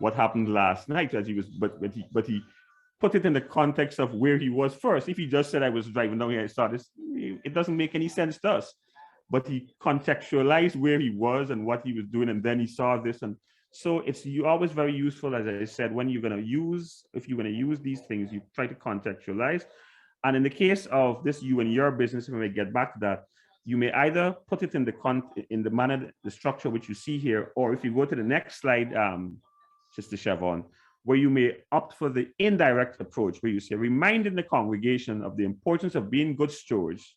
what happened last night as he was, but he put it in the context of where he was first. If he just said, I was driving down here, I saw this, it doesn't make any sense to us. But he contextualized where he was and what he was doing, and then he saw this. And so it's always very useful, as I said, when you're going to use, if you're going to use these things, you try to contextualize. And in the case of this you and your business, when we get back to that, you may either put it in the manner, the structure which you see here, or if you go to the next slide, Sister Siobhan, where you may opt for the indirect approach, where you say, reminding the congregation of the importance of being good stewards,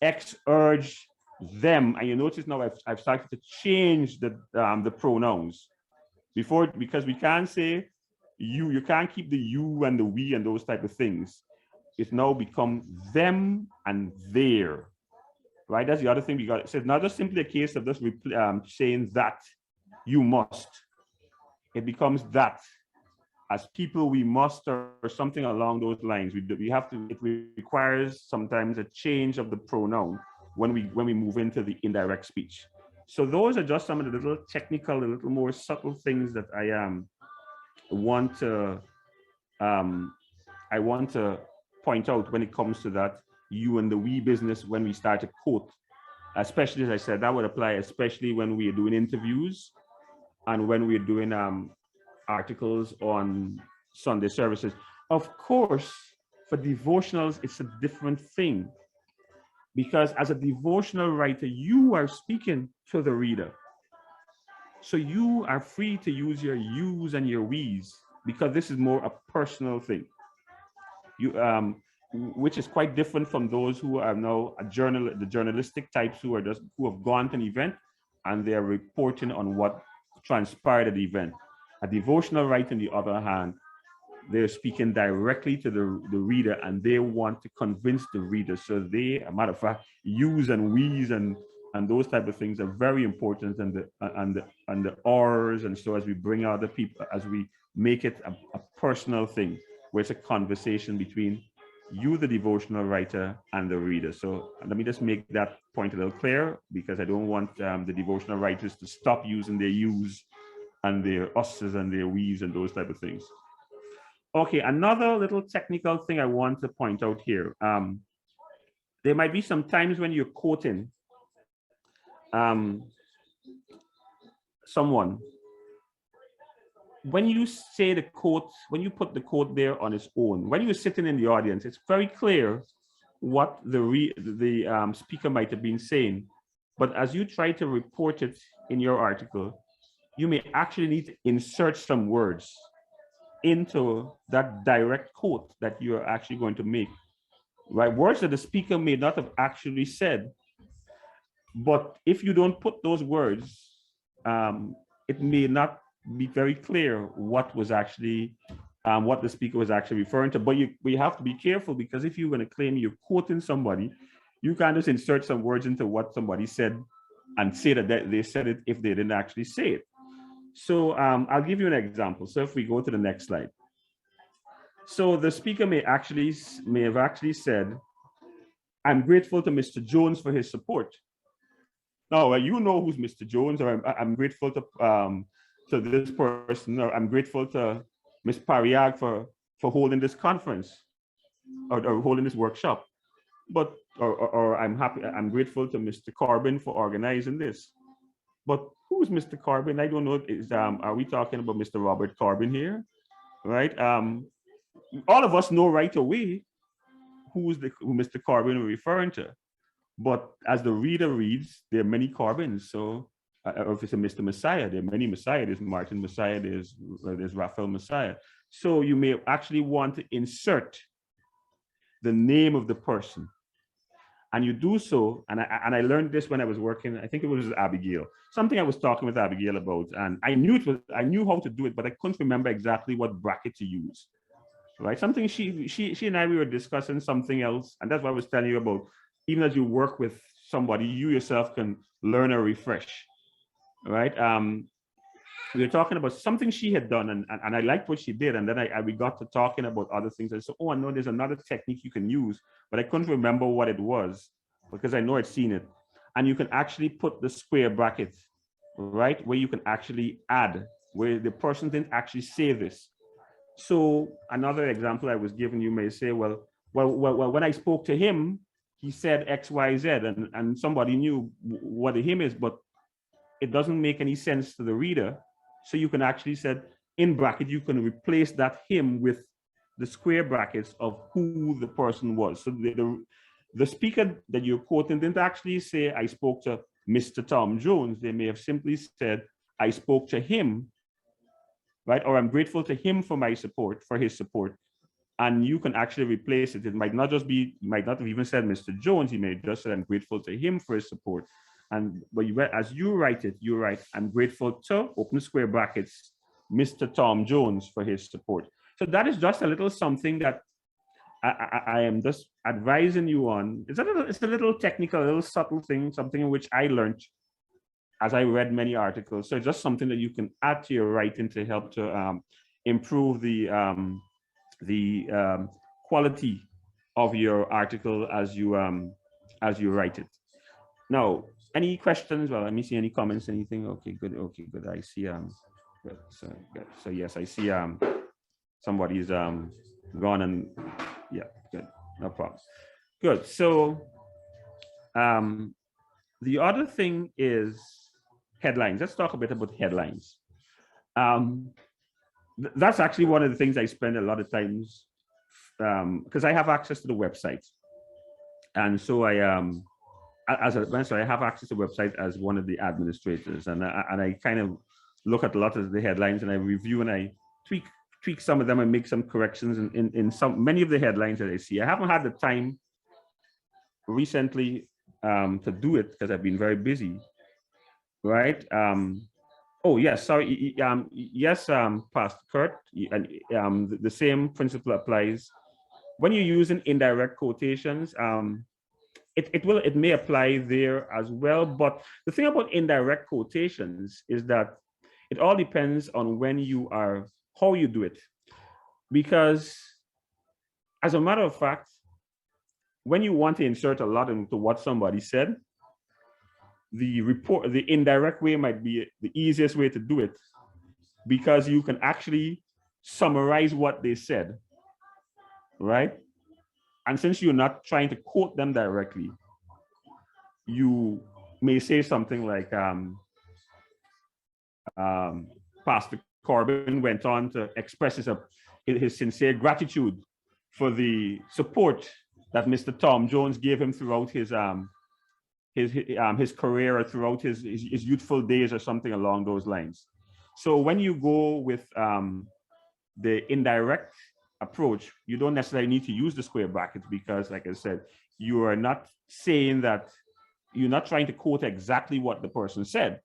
X urge them, and you notice now I've started to change the pronouns before, because we can't say you can't keep the you and the we and those type of things. It's now become them and their, right? That's the other thing we got. So it's not just simply a case of just saying that you must. It becomes that. As people, we must, or something along those lines. We have to. It requires sometimes a change of the pronoun when we move into the indirect speech. So those are just some of the little technical, a little more subtle things that I want to point out when it comes to that you and the we business when we start to quote. Especially, as I said, that would apply especially when we are doing interviews and when we're doing articles on Sunday services. Of course, for devotionals, it's a different thing, because as a devotional writer, you are speaking to the reader. So you are free to use your yous and your we's, because this is more a personal thing. Which is quite different from those who are now the journalistic types who have gone to an event and they're reporting on what transpired at the event. A devotional writer, on the other hand, they're speaking directly to the reader, and they want to convince the reader. So they, a matter of fact, yous and we's and those type of things are very important, and the or's. And so as we bring out the people, as we make it a personal thing, where it's a conversation between you, the devotional writer, and the reader. So let me just make that point a little clear, because I don't want the devotional writers to stop using their yous and their us's and their we's and those type of things. Okay, another little technical thing I want to point out here. There might be some times when you're quoting someone. When you say the quote, when you put the quote there on its own, when you're sitting in the audience, it's very clear what the speaker might have been saying. But as you try to report it in your article, you may actually need to insert some words into that direct quote that you're actually going to make, right? Words that the speaker may not have actually said. But if you don't put those words, it may not be very clear what was actually, what the speaker was actually referring to. But we have to be careful, because if you're going to claim you're quoting somebody, you can't just insert some words into what somebody said and say that they said it if they didn't actually say it. So I'll give you an example. So if we go to the next slide. So the speaker may have actually said, "I'm grateful to Mr. Jones for his support." Now, you know who's Mr. Jones, or I'm grateful to this person, or I'm grateful to Ms. Pariag for holding this conference or holding this workshop. But or I'm grateful to Mr. Corbin for organizing this. But who's Mr. Corbin? I don't know. Are we talking about Mr. Robert Corbin here? Right? All of us know right away who Mr. Corbin we're referring to. But as the reader reads, there are many Corbins. So if it's a Mr. Messiah, there are many Messiah. There's Martin Messiah, there's Raphael Messiah. So you may actually want to insert the name of the person. And you do so, and I learned this when I was working, I think it was with Abigail, something I was talking with Abigail about, and I knew how to do it, but I couldn't remember exactly what bracket to use, right? Something she and I, we were discussing something else, and that's what I was telling you about. Even as you work with somebody, you yourself can learn or refresh, right? We were talking about something she had done, and I liked what she did, and then we got to talking about other things. I said, "Oh, I know there's another technique you can use," but I couldn't remember what it was, because I know I'd seen it. And you can actually put the square bracket, right, where you can actually add, where the person didn't actually say this. So another example I was giving, you may say, well, when I spoke to him, he said X, Y, Z, and somebody knew what a him is, but it doesn't make any sense to the reader. So you can actually say, in bracket, you can replace that him with the square brackets of who the person was. So the speaker that you're quoting didn't actually say, "I spoke to Mr. Tom Jones." They may have simply said, "I spoke to him right? Or I'm grateful to him for my support, for his support. And you can actually replace it. It might not just be, you might not have even said Mr. Jones, you may have just said, I'm grateful to him for his support. And but as you write it, you write, I'm grateful to, open square brackets, Mr. Tom Jones for his support. So that is just a little something that I am just advising you on. It's a little technical, a little subtle thing, something in which I learned as I read many articles. So it's just something that you can add to your writing to help to improve the quality of your article as you write it. Now, any questions? Well, let me see any comments, anything. Okay, good. Okay, good. I see good. So yes, I see somebody's gone, and yeah, good. No problem. Good. So the other thing is headlines. Let's talk a bit about headlines. That's actually one of the things I spend a lot of times because I have access to the website, and so I I have access to the website as one of the administrators, and I kind of look at a lot of the headlines, and I review and I tweak some of them and make some corrections in many of the headlines that I see. I haven't had the time recently to do it because I've been very busy, right? Oh yes, sorry. Yes, Pastor Kurt, and the same principle applies when you're using indirect quotations. It may apply there as well, but the thing about indirect quotations is that it all depends on how you do it, because as a matter of fact, when you want to insert a lot into what somebody said, the indirect way might be the easiest way to do it, because you can actually summarize what they said, right? And since you're not trying to quote them directly, you may say something like, Pastor Corbin went on to express his sincere gratitude for the support that Mr. Tom Jones gave him throughout his career, or throughout his youthful days, or something along those lines. So when you go with the indirect approach, you don't necessarily need to use the square brackets, because like I said, you are not saying that, you're not trying to quote exactly what the person said.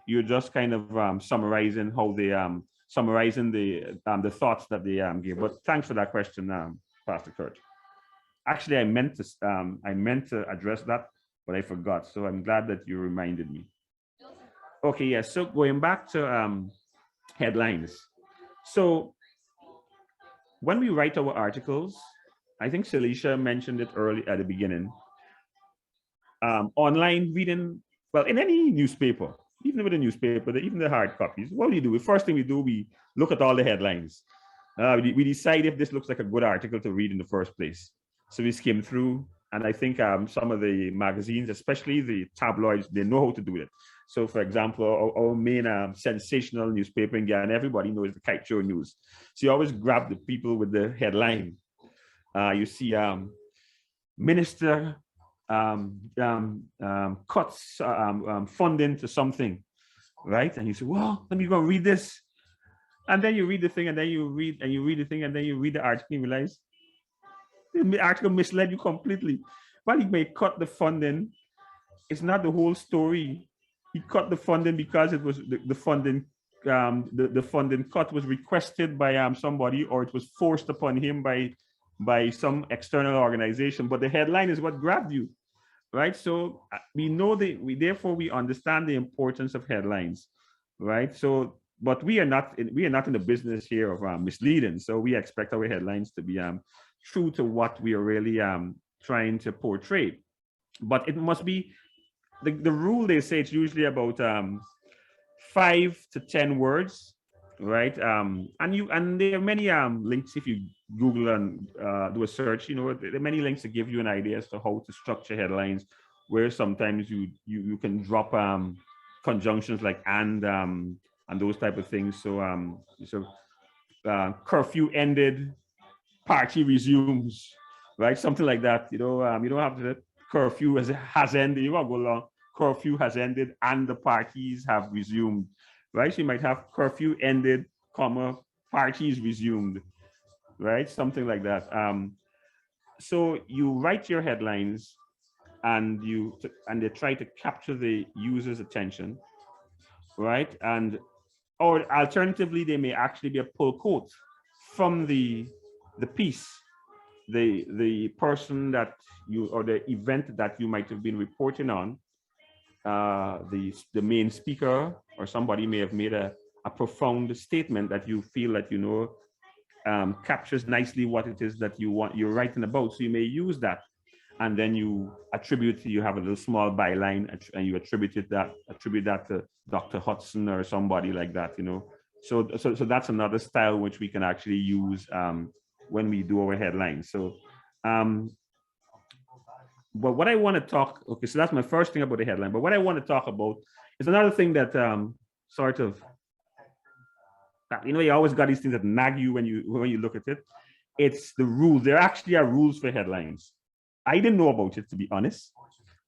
You're just kind of summarizing how they summarizing the thoughts that they gave. But thanks for that question, Pastor Kurt. Actually, I meant to address that, but I forgot. So I'm glad that you reminded me. Okay, yes. Yeah, so going back to headlines. So when we write our articles, I think Celicia mentioned it early at the beginning. Online reading, well, in any newspaper, even with a newspaper, even the hard copies, what do you do? The first thing we do, we look at all the headlines. We decide if this looks like a good article to read in the first place. So we skim through, and I think some of the magazines, especially the tabloids, they know how to do it. So for example, our main sensational newspaper in Ghana, everybody knows the Kite Show News. So you always grab the people with the headline. You see minister cuts funding to something, right? And you say, well, let me go read this. And then you read the thing, and then you read the thing, and then you read the article, and you realize the article misled you completely. While he may cut the funding, it's not the whole story. He cut the funding because it was the funding, the funding cut was requested by somebody, or it was forced upon him by some external organization. But the headline is what grabbed you, right? So we know therefore we understand the importance of headlines, right? So, but we are not in the business here of misleading. So we expect our headlines to be true to what we are really trying to portray. But it must be the rule. They say it's usually about 5 to 10 words, right? And there are many links. If you Google and do a search, there are many links to give you an idea as to how to structure headlines, where sometimes you can drop conjunctions like and those type of things. So curfew ended, party resumes, right? Something like that. You don't have to curfew has ended. You want to go along. Curfew has ended and the parties have resumed, right? So you might have curfew ended, comma, parties resumed, right? Something like that. So you write your headlines and they try to capture the user's attention, right? And or alternatively, they may actually be a pull quote from the piece, the person that you or the event that you might have been reporting on. The main speaker or somebody may have made a profound statement that you feel that captures nicely what it is that you're writing about. So you may use that, and then you have a little small byline, and you attribute that to Dr. Hudson or somebody like that, So that's another style which we can actually use when we do our headlines. So, but what I want to talk, okay, so that's my first thing about the headline. But what I want to talk about is another thing that sort of, you always got these things that nag you when you look at it. It's the rules. There actually are rules for headlines. I didn't know about it, to be honest.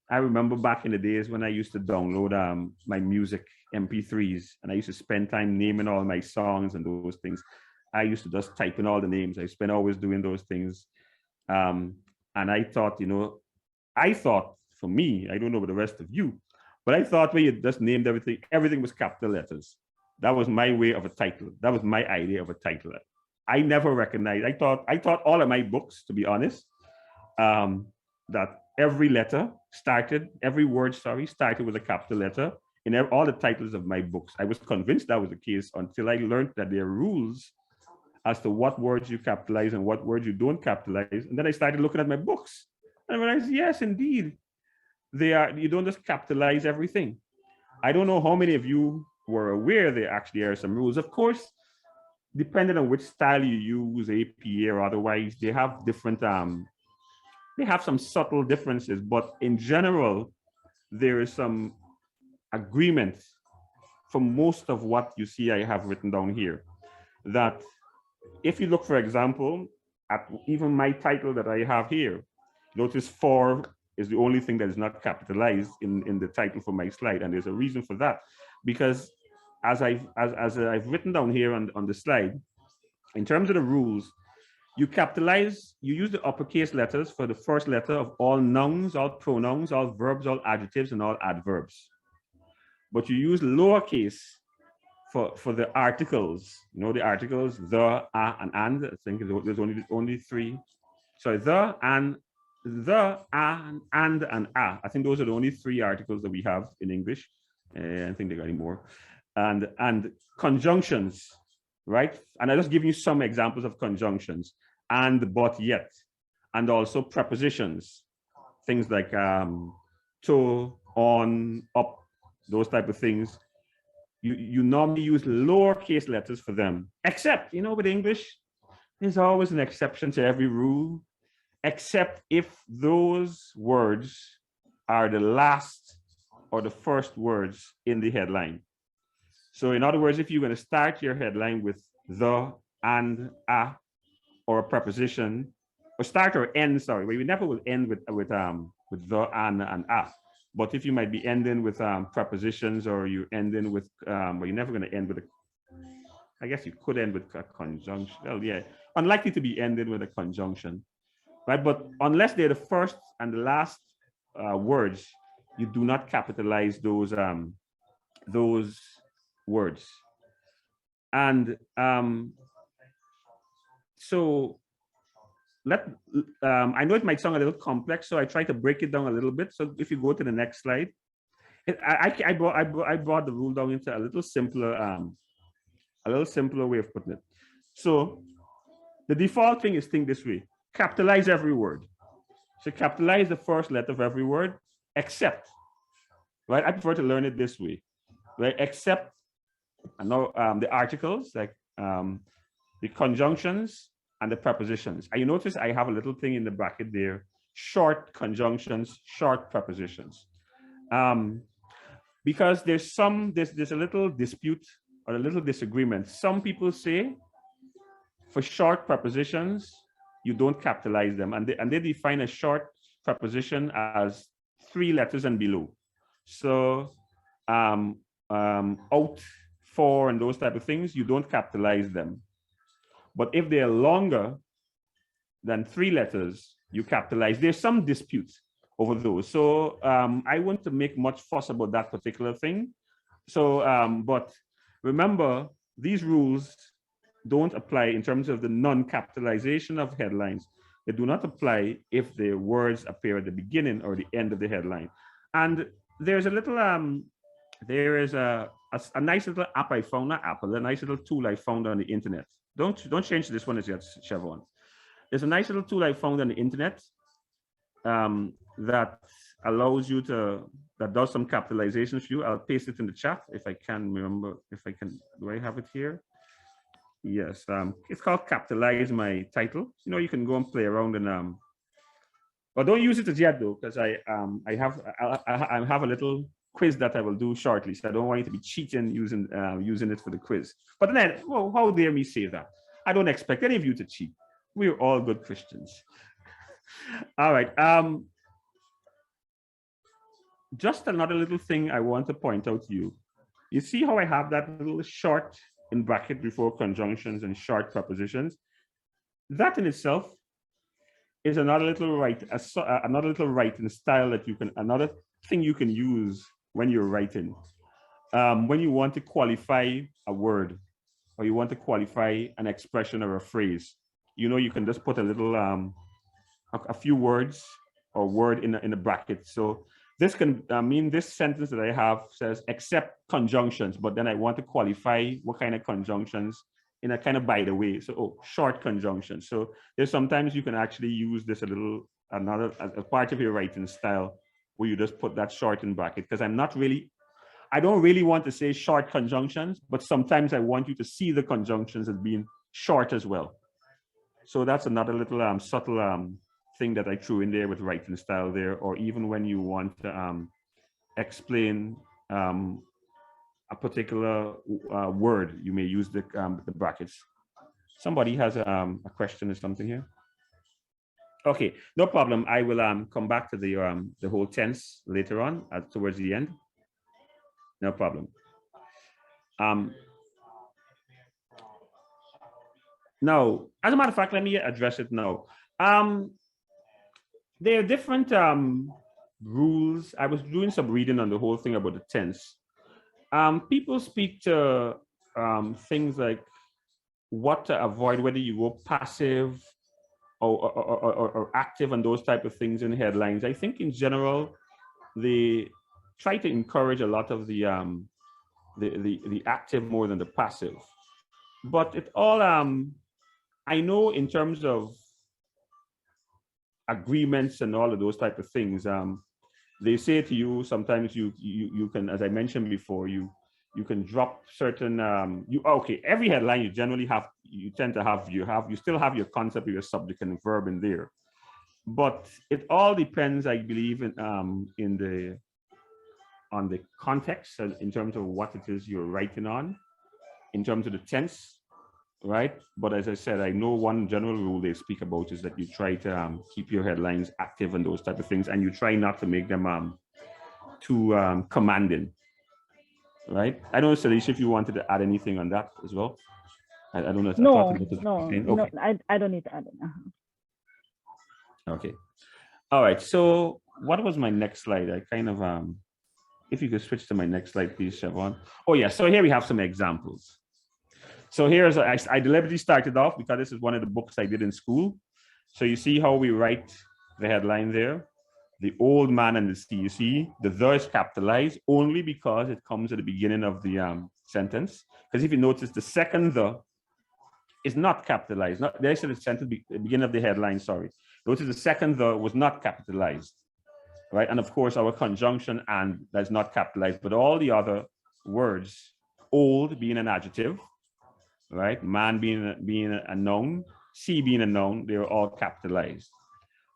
I remember back in the days when I used to download my music MP3s, and I used to spend time naming all my songs and those things. I used to just type in all the names. I spent always doing those things. And I thought, for me, I don't know about the rest of you, but I thought when you just named everything was capital letters. That was my way of a title. That was my idea of a title. I never recognized, I thought all of my books, to be honest, that every word started with a capital letter in all the titles of my books. I was convinced that was the case until I learned that there are rules as to what words you capitalize and what words you don't capitalize. And then I started looking at my books and I realized, yes, indeed, you don't just capitalize everything. I don't know how many of you were aware there actually are some rules. Of course, depending on which style you use, APA or otherwise, they have different, they have some subtle differences, but in general, there is some agreement for most of what you see I have written down here. That if you look, for example, at even my title that I have here, notice 4 is the only thing that is not capitalized in the title for my slide. And there's a reason for that, because as I've written down here on the slide, in terms of the rules, you use the uppercase letters for the first letter of all nouns, all pronouns, all verbs, all adjectives, and all adverbs. But you use lowercase for the articles, the articles, the, a, and. I think there's only 3. So the, and, and a. I think those are the only 3 articles that we have in English. I think they got any more. And conjunctions, right? And I just give you some examples of conjunctions, and, but, yet, and also prepositions, things like to, on, up, those type of things. You normally use lowercase letters for them, except, with English, there's always an exception to every rule, except if those words are the last or the first words in the headline. So in other words, if you're going to start your headline with the, and, a, or a preposition, or start or end, sorry, we never will end with the, and a. But if you might be ending with prepositions, or you ending with, well, you're never going to end with I guess you could end with a conjunction. Well, yeah, unlikely to be ended with a conjunction, right? But unless they're the first and the last words, you do not capitalize those words. And so I know it might sound a little complex, so I try to break it down a little bit. So if you go to the next slide, I brought the rule down into a little simpler way of putting it. So the default thing is think this way: capitalize every word. So capitalize the first letter of every word, except, right? I prefer to learn it this way, right? Except, I know the articles, like the conjunctions and the prepositions. And you notice I have a little thing in the bracket there: short conjunctions, short prepositions. Because there's a little dispute or a little disagreement. Some people say for short prepositions, you don't capitalize them, and they define a short preposition as 3 letters and below. So out for, and those type of things, you don't capitalize them. But if they're longer than 3 letters, you capitalize. There's some dispute over those. So I want to make much fuss about that particular thing. So, but remember, these rules don't apply in terms of the non-capitalization of headlines. They do not apply if the words appear at the beginning or the end of the headline. And there's a little, there is a nice little app I found, not Apple, a nice little tool I found on the internet. Don't change this one as yet, Siobhan. There's a nice little tool I found on the internet that allows you to, that does some capitalization for you. I'll paste it in the chat if I can remember, if I can, do I have it here? Yes, it's called Capitalize My Title. You know, you can go and play around and, but don't use it as yet though, because I have a little quiz that I will do shortly. So I don't want you to be cheating using it for the quiz. But then, well, how dare me say that? I don't expect any of you to cheat. We're all good Christians. All right. Just another little thing I want to point out to you. You see how I have that little short in bracket before conjunctions and short prepositions? That in itself is another little writing style that you can, another thing you can use when you're writing. When you want to qualify a word or you want to qualify an expression or a phrase, you know, you can just put a little, a few words or word in a bracket. So this can mean this sentence that I have says except conjunctions, but then I want to qualify what kind of conjunctions in a kind of by the way. So short conjunctions. So there's sometimes you can actually use this a part of your writing style where you just put that short in bracket, because I don't really want to say short conjunctions, but sometimes I want you to see the conjunctions as being short as well. So that's another little subtle thing that I threw in there with writing style there, or even when you want to explain a particular word, you may use the brackets. Somebody has a question or something here? Okay, no problem. I will come back to the whole tense later on towards the end. No problem. Now, as a matter of fact, let me address it now. There are different rules. I was doing some reading on the whole thing about the tense. People speak to things like what to avoid, whether you go passive or active and those type of things in headlines. I think in general, they try to encourage a lot of the active more than the passive. But it all, I know in terms of agreements and all of those type of things, they say to you, sometimes you can, as I mentioned before, you can drop certain, okay, every headline you generally have, you still have your concept of your subject and verb in there. But it all depends, I believe, on the context and in terms of what it is you're writing on, in terms of the tense, right? But as I said, I know one general rule they speak about is that you try to keep your headlines active and those type of things, and you try not to make them too commanding, right? I don't know, Salisha, if you wanted to add anything on that as well. I don't know. No, I don't need to add it. Okay. All right. So what was my next slide? I kind of, if you could switch to my next slide, please, Siobhan. Oh yeah, so here we have some examples. So here's, I deliberately started off because this is one of the books I did in school. So you see how we write the headline there, the old man and the sea. You see the is capitalized only because it comes at the beginning of the sentence. Because if you notice, the second the is not capitalized. There's the sentence, the beginning of the headline, sorry. Notice the second the was not capitalized, right? And of course, our conjunction and that's not capitalized, but all the other words, old being an adjective, right? Man being a noun, sea being a noun, they're all capitalized,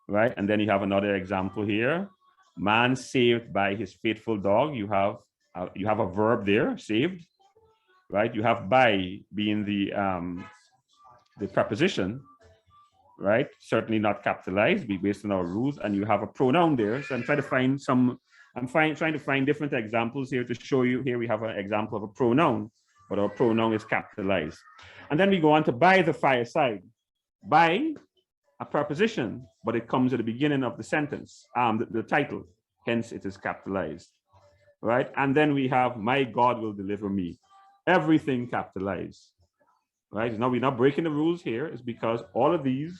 right? And then you have another example here. Man saved by his faithful dog. You have a verb there, saved, right? You have by being the preposition, right? Certainly not capitalized, based on our rules. And you have a pronoun there. So I'm trying to find trying to find different examples here to show you. Here we have an example of a pronoun. but our pronoun is capitalized. And then we go on to by the fireside. By, a preposition, but it comes at the beginning of the sentence, the title, hence it is capitalized, right? And then we have my God will deliver me, everything capitalized, right? Now we're not breaking the rules here. It's because all of these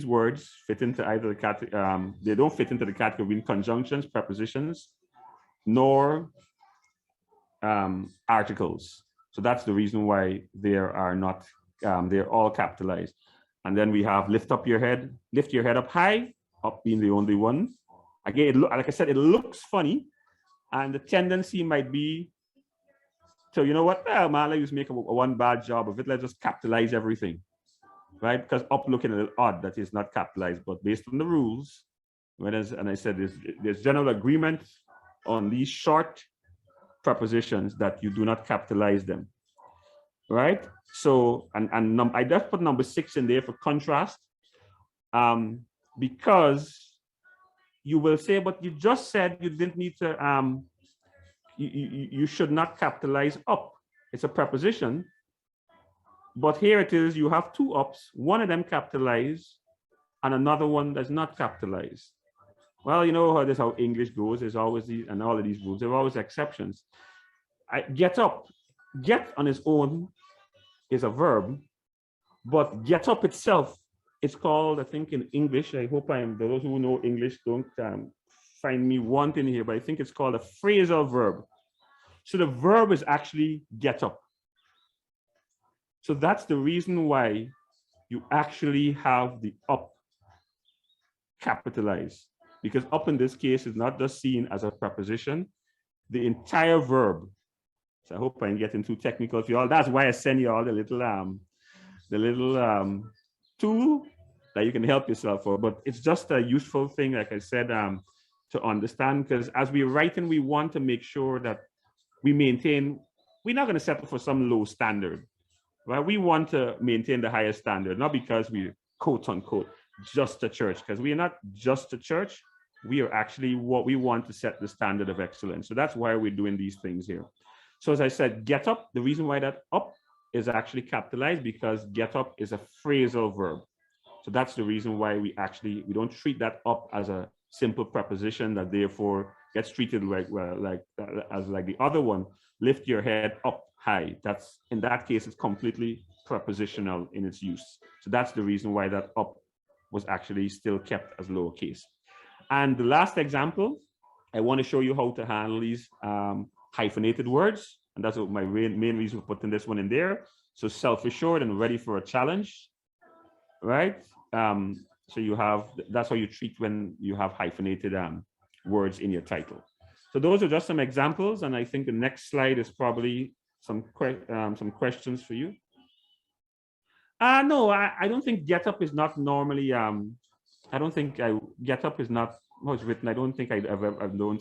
words fit into either the category, they don't fit into the category in conjunctions, prepositions, nor articles. So that's the reason why they are not, they're all capitalized. And then we have lift your head up high, up being the only one. Again, like I said, it looks funny. And the tendency might be to, you know what, well, man, let's make one bad job of it. Let's just capitalize everything, right? Because up looking a little odd that is not capitalized, but based on the rules, and I said there's general agreement on these short prepositions that you do not capitalize them, right? So, I just put number 6 in there for contrast, because you will say, but you just said you didn't need to, you should not capitalize up. It's a preposition, but here it is, you have 2 ups, one of them capitalized and another one that's not capitalized. Well, you know how this how English goes. There's always these, and all of these rules, there are always exceptions. Get up, get on its own is a verb, but get up itself, it's called, I think in English, I hope those who know English don't find me wanting here, but I think it's called a phrasal verb. So the verb is actually get up. So that's the reason why you actually have the up capitalized, because up in this case is not just seen as a preposition, the entire verb. So I hope I'm getting too technical for you all. That's why I send you all the little tool that you can help yourself for. But it's just a useful thing, like I said, to understand, because as we write, and we want to make sure that we maintain, we're not going to settle for some low standard, right? We want to maintain the highest standard, not because we're quote unquote just a church, because we are not just a church. We are actually what we want to set the standard of excellence. So that's why we're doing these things here. So as I said, get up, the reason why that up is actually capitalized, because get up is a phrasal verb. So that's the reason why we don't treat that up as a simple preposition that therefore gets treated like the other one, lift your head up high. That's, in that case, it's completely prepositional in its use. So that's the reason why that up was actually still kept as lowercase. And the last example, I want to show you how to handle these hyphenated words. And that's what my main reason for putting this one in there. So self-assured and ready for a challenge, right? So you have, that's how you treat when you have hyphenated words in your title. So those are just some examples. And I think the next slide is probably some questions for you. No, I don't think get up is not normally, I don't think get up is not how it's written. I don't think I don't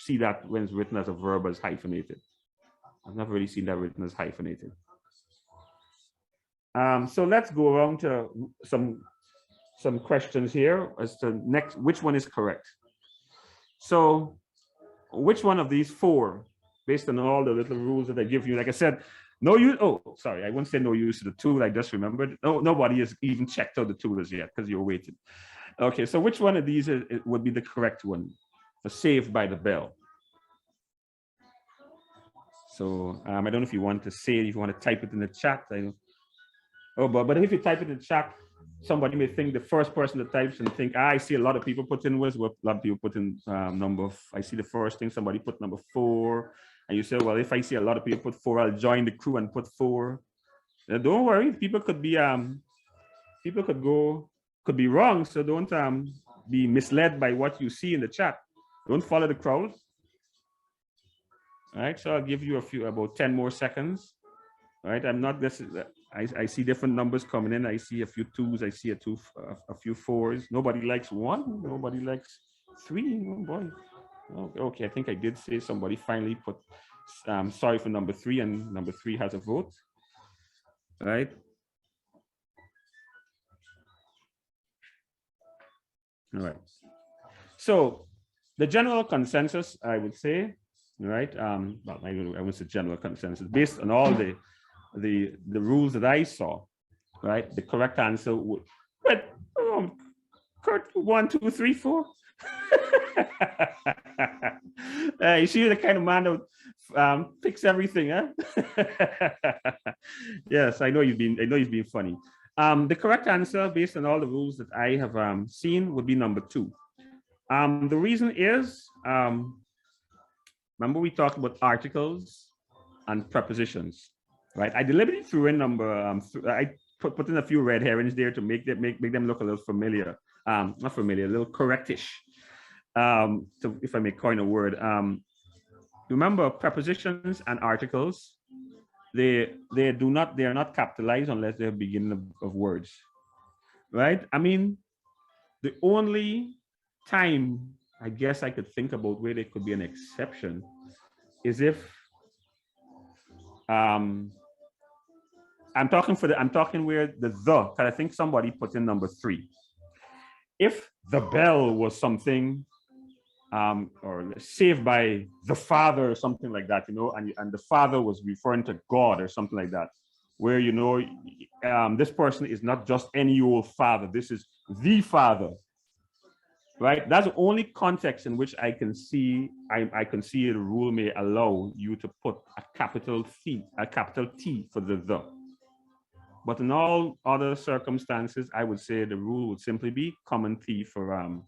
see that when it's written as a verb as hyphenated. I've never really seen that written as hyphenated. So let's go around to some questions here as to next, which one is correct. So which one of these 4, based on all the little rules that I give you, like I said, no use, oh, sorry, I won't say no use to the tool, I just remembered. No, nobody has even checked out the tools yet because you're waiting. Okay, so which one of these would be the correct one? Saved by the Bell. So I don't know if you want to say, if you want to type it in the chat. But if you type it in the chat, somebody may think the first person that types and think, I see a lot of people put in was what a lot of people put in I see the first thing somebody put number 4, and you say, well, if I see a lot of people put 4, I'll join the crew and put 4. Now, don't worry, people could be could be wrong, so don't be misled by what you see in the chat. Don't follow the crowd. All right, so I'll give you about 10 more seconds. All right, I'm not this. I see different numbers coming in. I see a few 2s. I see a few 4s. Nobody likes 1. Nobody likes 3. Oh boy. Oh, okay, I think I did say somebody finally put. Sorry for number 3, and number 3 has a vote. All right. All right. So the general consensus, I would say, right? Well, I would say general consensus based on all the rules that I saw, right? The correct answer would, but Kurt, 1, 2, 3, 4. You see the kind of man that picks everything, huh? Yes, I know he's being funny. The correct answer, based on all the rules that I have seen, would be number 2. The reason is, remember we talked about articles and prepositions, right? I deliberately threw in I put in a few red herrings there to make them look a little familiar. Not familiar, a little correctish. So if I may coin a word, remember prepositions and articles, they are not capitalized unless they're beginning of words, right? I mean, the only time I guess I could think about where there could be an exception is if I'm talking where because I think somebody put in number 3. If the bell was something or saved by the father or something like that, and the father was referring to God or something like that, where this person is not just any old father, this is the father, right? That's the only context in which I can see the rule may allow you to put a capital T for the. But in all other circumstances, I would say the rule would simply be common T for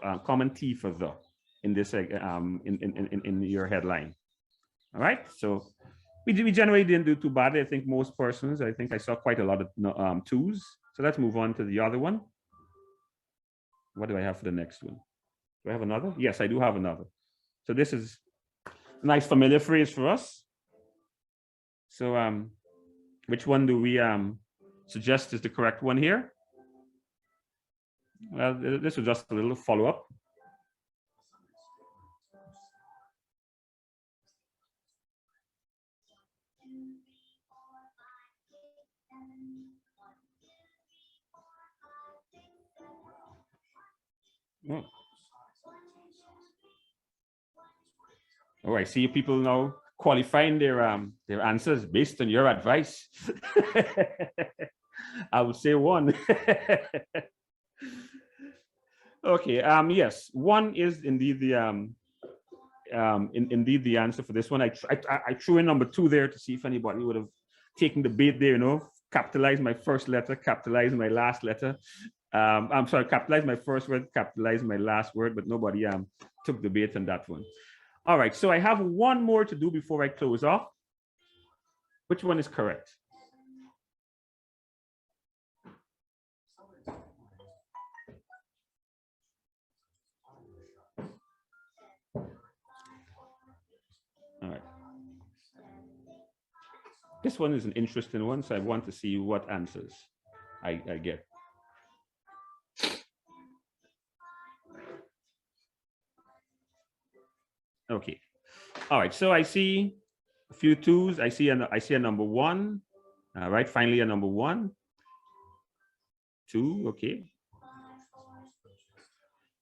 the in this in your headline. All right, so we generally didn't do too bad. I think most persons, I saw quite a lot of 2s. So let's move on to the other one. What do I have for the next one? Do I have another? Yes, I do have another. So this is a nice familiar phrase for us. So which one do we suggest is the correct one here? Well, this was just a little follow-up. Oh. Oh, I see people now qualifying their answers based on your advice. I would say 1. Okay. Yes, 1 is indeed the indeed the answer for this one. I threw in number 2 there to see if anybody would have taken the bait there. Capitalize my first letter, capitalize my last letter. I'm sorry, capitalize my first word, capitalize my last word, but nobody took the bait on that one. All right, so I have 1 more to do before I close off. Which one is correct? All right. This one is an interesting one, so I want to see what answers I get. Okay. All right. So I see a few 2s. I see a number 1. All right. Finally, a number 1. 2. Okay.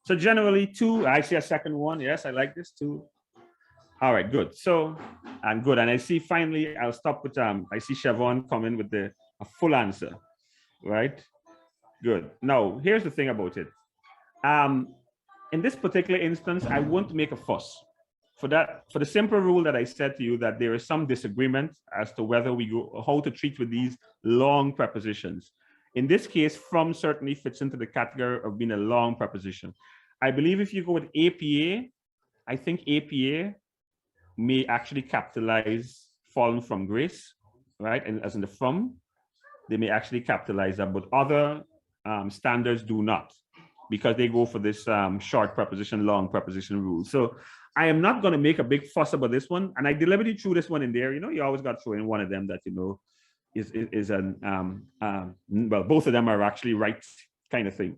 So generally 2. I see a second one. Yes, I like this 2. All right. Good. So and good. And I see finally, I'll stop with I see Siobhan coming with a full answer. Right. Good. Now here's the thing about it. In this particular instance, I won't make a fuss. For the simple rule that I said to you, that there is some disagreement as to whether how to treat with these long prepositions. In this case, from certainly fits into the category of being a long preposition. I believe if you go with APA, I think APA may actually capitalize fallen from grace, right? And as in the from, they may actually capitalize that, but other standards do not, because they go for this short preposition, long preposition rule. So I am not going to make a big fuss about this one. And I deliberately threw this one in there. You always got to throw in one of them that, is an, well, both of them are actually right kind of thing.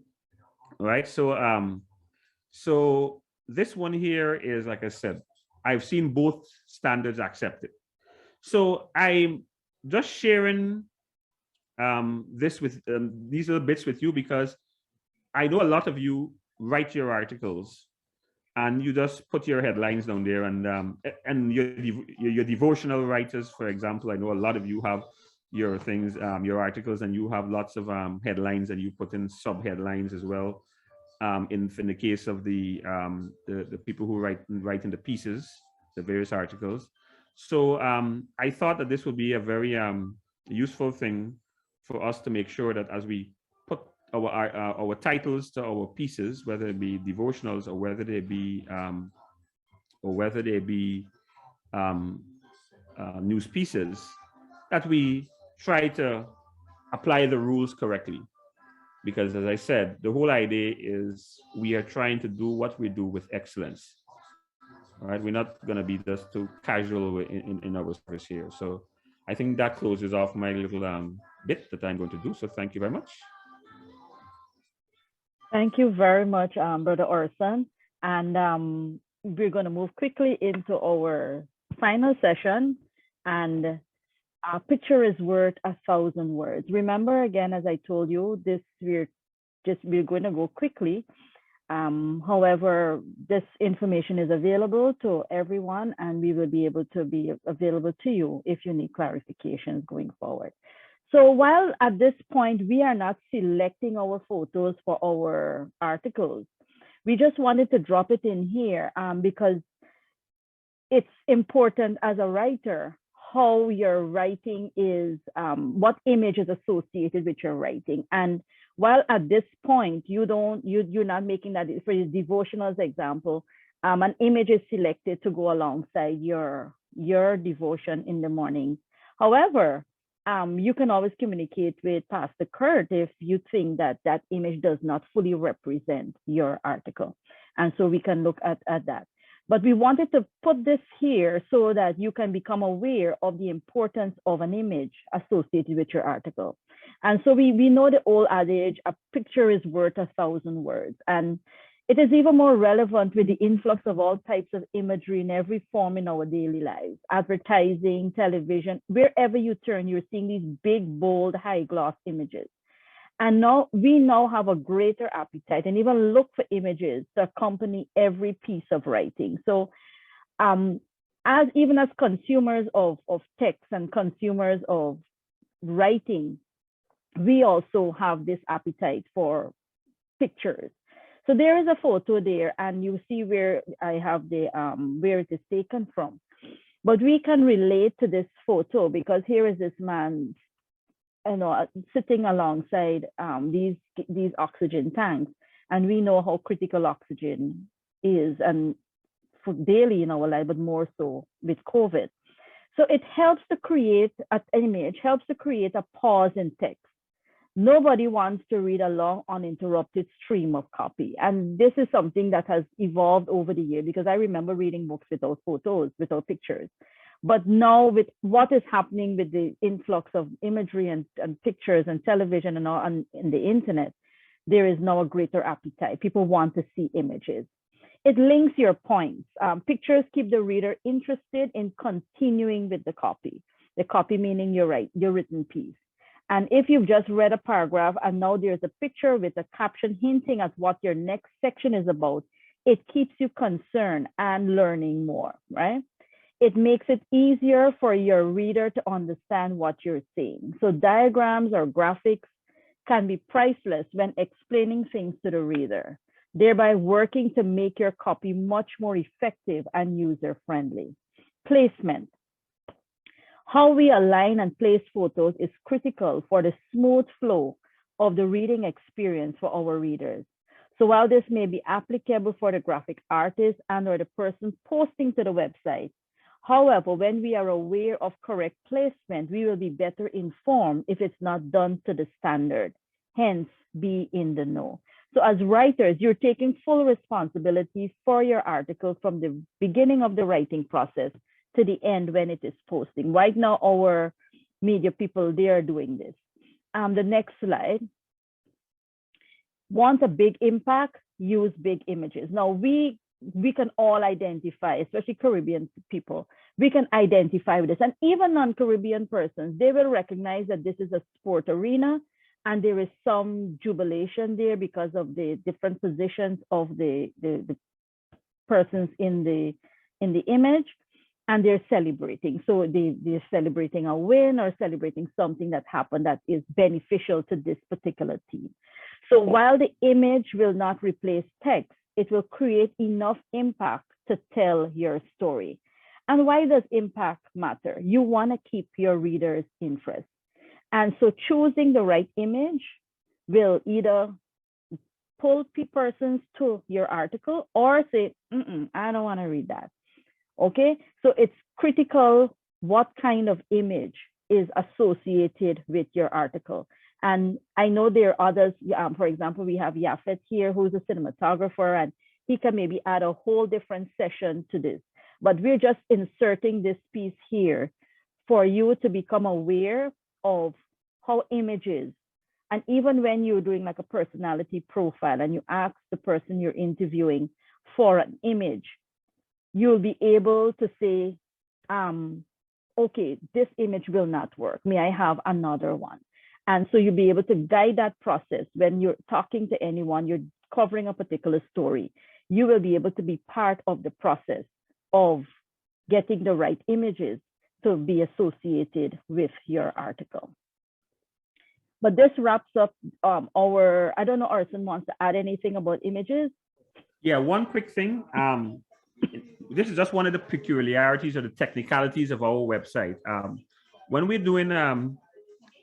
All right. So, so this one here is, like I said, I've seen both standards accepted. So I'm just sharing this with these little bits with you, because I know a lot of you write your articles and you just put your headlines down there, and your devotional writers, for example, I know a lot of you have your things, your articles, and you have lots of headlines, and you put in sub headlines as well. In the case of the people who write in the pieces, the various articles. So I thought that this would be a very useful thing for us to make sure that as we put our titles to our pieces, whether it be devotionals or whether they be news pieces, that we try to apply the rules correctly. Because as I said, the whole idea is we are trying to do what we do with excellence. All right, we're not going to be just too casual in our service here. So I think that closes off my little bit that I'm going to do. So thank you very much. Thank you very much, Brother Orson. And we're going to move quickly into our final session. And a picture is worth 1,000 words. Remember, again, as I told you, we're going to go quickly. However, this information is available to everyone, and we will be able to be available to you if you need clarifications going forward. So while at this point, we are not selecting our photos for our articles, we just wanted to drop it in here because it's important as a writer how your writing is, what image is associated with your writing. And while at this point, you're not making that, for your devotionals example, an image is selected to go alongside your devotion in the morning. However, you can always communicate with Pastor Kurt if you think that that image does not fully represent your article. And so we can look at that. But we wanted to put this here so that you can become aware of the importance of an image associated with your article. And so we know the old adage, a picture is worth 1,000 words. And it is even more relevant with the influx of all types of imagery in every form in our daily lives, advertising, television, wherever you turn, you're seeing these big, bold, high gloss images. And now we now have a greater appetite and even look for images to accompany every piece of writing. So as consumers of text and consumers of writing, we also have this appetite for pictures. So there is a photo there, and you see where I have the where it is taken from. But we can relate to this photo because here is this man, sitting alongside these oxygen tanks, and we know how critical oxygen is, and for daily in our life, but more so with COVID. So it helps to create an image, helps to create a pause in text. Nobody wants to read a long, uninterrupted stream of copy. And this is something that has evolved over the years, because I remember reading books without photos, without pictures. But now with what is happening with the influx of imagery and pictures and television and all and the internet, there is now a greater appetite. People want to see images. It links your points. Pictures keep the reader interested in continuing with the copy meaning your written piece. And if you've just read a paragraph and now there's a picture with a caption hinting at what your next section is about, it keeps you concerned and learning more, right? It makes it easier for your reader to understand what you're saying. So diagrams or graphics can be priceless when explaining things to the reader, thereby working to make your copy much more effective and user-friendly. Placement. How we align and place photos is critical for the smooth flow of the reading experience for our readers. So while this may be applicable for the graphic artist and or the person posting to the website, however, when we are aware of correct placement, we will be better informed if it's not done to the standard. Hence, be in the know. So as writers, you're taking full responsibility for your article from the beginning of the writing process to the end when it is posting. Right now, our media people, they are doing this. The next slide. Want a big impact? Use big images. Now, we can all identify, especially Caribbean people, we can identify with this. And even non-Caribbean persons, they will recognize that this is a sport arena and there is some jubilation there because of the different positions of the persons in the image, and they're celebrating. So they're celebrating a win or celebrating something that happened that is beneficial to this particular team. So while the image will not replace text, it will create enough impact to tell your story. And why does impact matter? You want to keep your readers' interest. And so choosing the right image will either pull persons to your article or say, I don't want to read that. Okay, so it's critical what kind of image is associated with your article. And I know there are others, for example, we have Yafet here, who's a cinematographer, and he can maybe add a whole different session to this. But we're just inserting this piece here for you to become aware of how images, and even when you're doing like a personality profile and you ask the person you're interviewing for an image, you'll be able to say, okay, this image will not work. May I have another one? And so you'll be able to guide that process when you're talking to anyone, you're covering a particular story. You will be able to be part of the process of getting the right images to be associated with your article. But this wraps up I don't know, Orson wants to add anything about images? Yeah, one quick thing. This is just one of the peculiarities or the technicalities of our website. When we're doing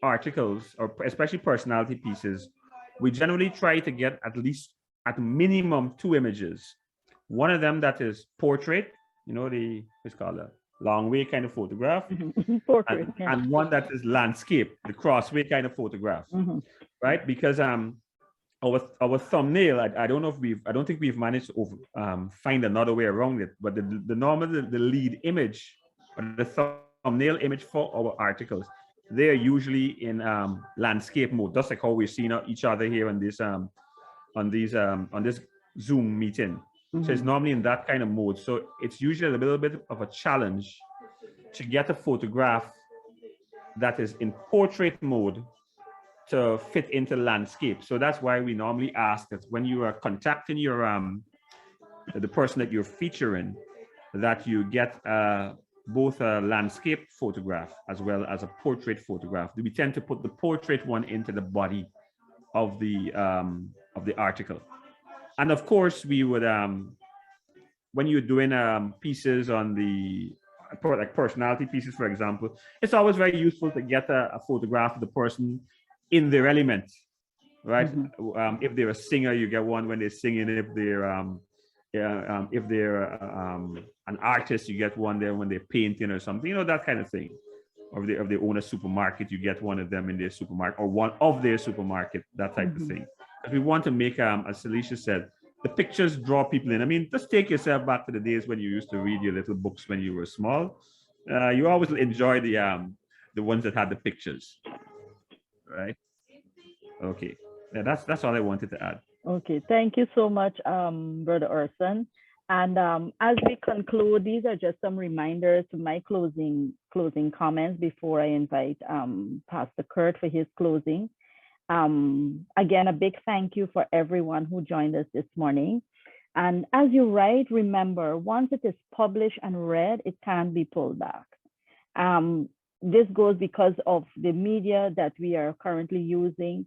articles, or especially personality pieces, we generally try to get at minimum 2 images. One of them that is portrait, it's called a long way kind of photograph, portrait, and one that is landscape, the crossway kind of photograph, right? Because our thumbnail, I don't think we've managed to find another way around it, but the normal the lead image or the thumbnail image for our articles, they're usually in landscape mode, just like how we've seen each other here on this Zoom meeting. So it's normally in that kind of mode. So it's usually a little bit of a challenge to get a photograph that is in portrait mode to fit into landscape. So that's why we normally ask that when you are contacting your the person that you're featuring, that you get both a landscape photograph as well as a portrait photograph. We tend to put the portrait one into the body of the article. And of course, we would when you're doing pieces on like personality pieces, for example, it's always very useful to get a photograph of the person in their element, right? If they're a singer, you get one when they're singing. If they're an artist, you get one there when they're painting or something, that kind of thing. Or if they own a supermarket, you get one of them in their supermarket, or one of their supermarket, that type of thing. If we want to make, as Celicia said, the pictures draw people in. I mean, just take yourself back to the days when you used to read your little books when you were small. You always enjoy the ones that had the pictures, right? Okay, yeah, that's all I wanted to add. Okay, thank you so much, Brother Orson. And as we conclude, these are just some reminders to my closing comments before I invite Pastor Kurt for his closing. Again, a big thank you for everyone who joined us this morning. And as you write, remember, once it is published and read, it can't be pulled back. This goes because of the media that we are currently using.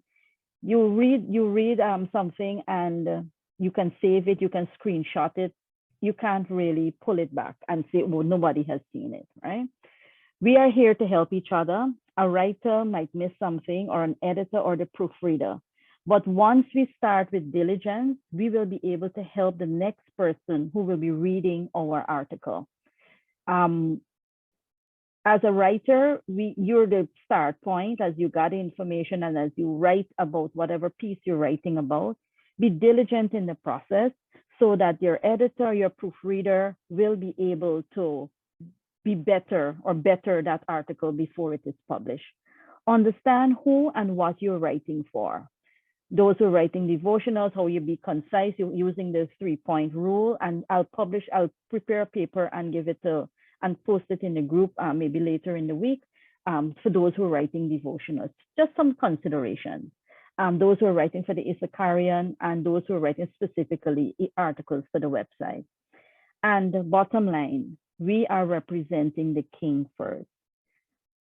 You read something and you can save it, you can screenshot it. You can't really pull it back and say, well, nobody has seen it, right? We are here to help each other. A writer might miss something, or an editor or the proofreader. But once we start with diligence, we will be able to help the next person who will be reading our article. As a writer, you're the start point as you got information and as you write about whatever piece you're writing about. Be diligent in the process so that your editor, your proofreader will be able to be better that article before it is published. Understand who and what you're writing for. Those who are writing devotionals, how you be concise, you're using the 3-point rule, and I'll prepare a paper and give it and post it in the group maybe later in the week for those who are writing devotionals. Just some considerations. Those who are writing for the Issacharian and those who are writing specifically articles for the website. And bottom line, we are representing the King first.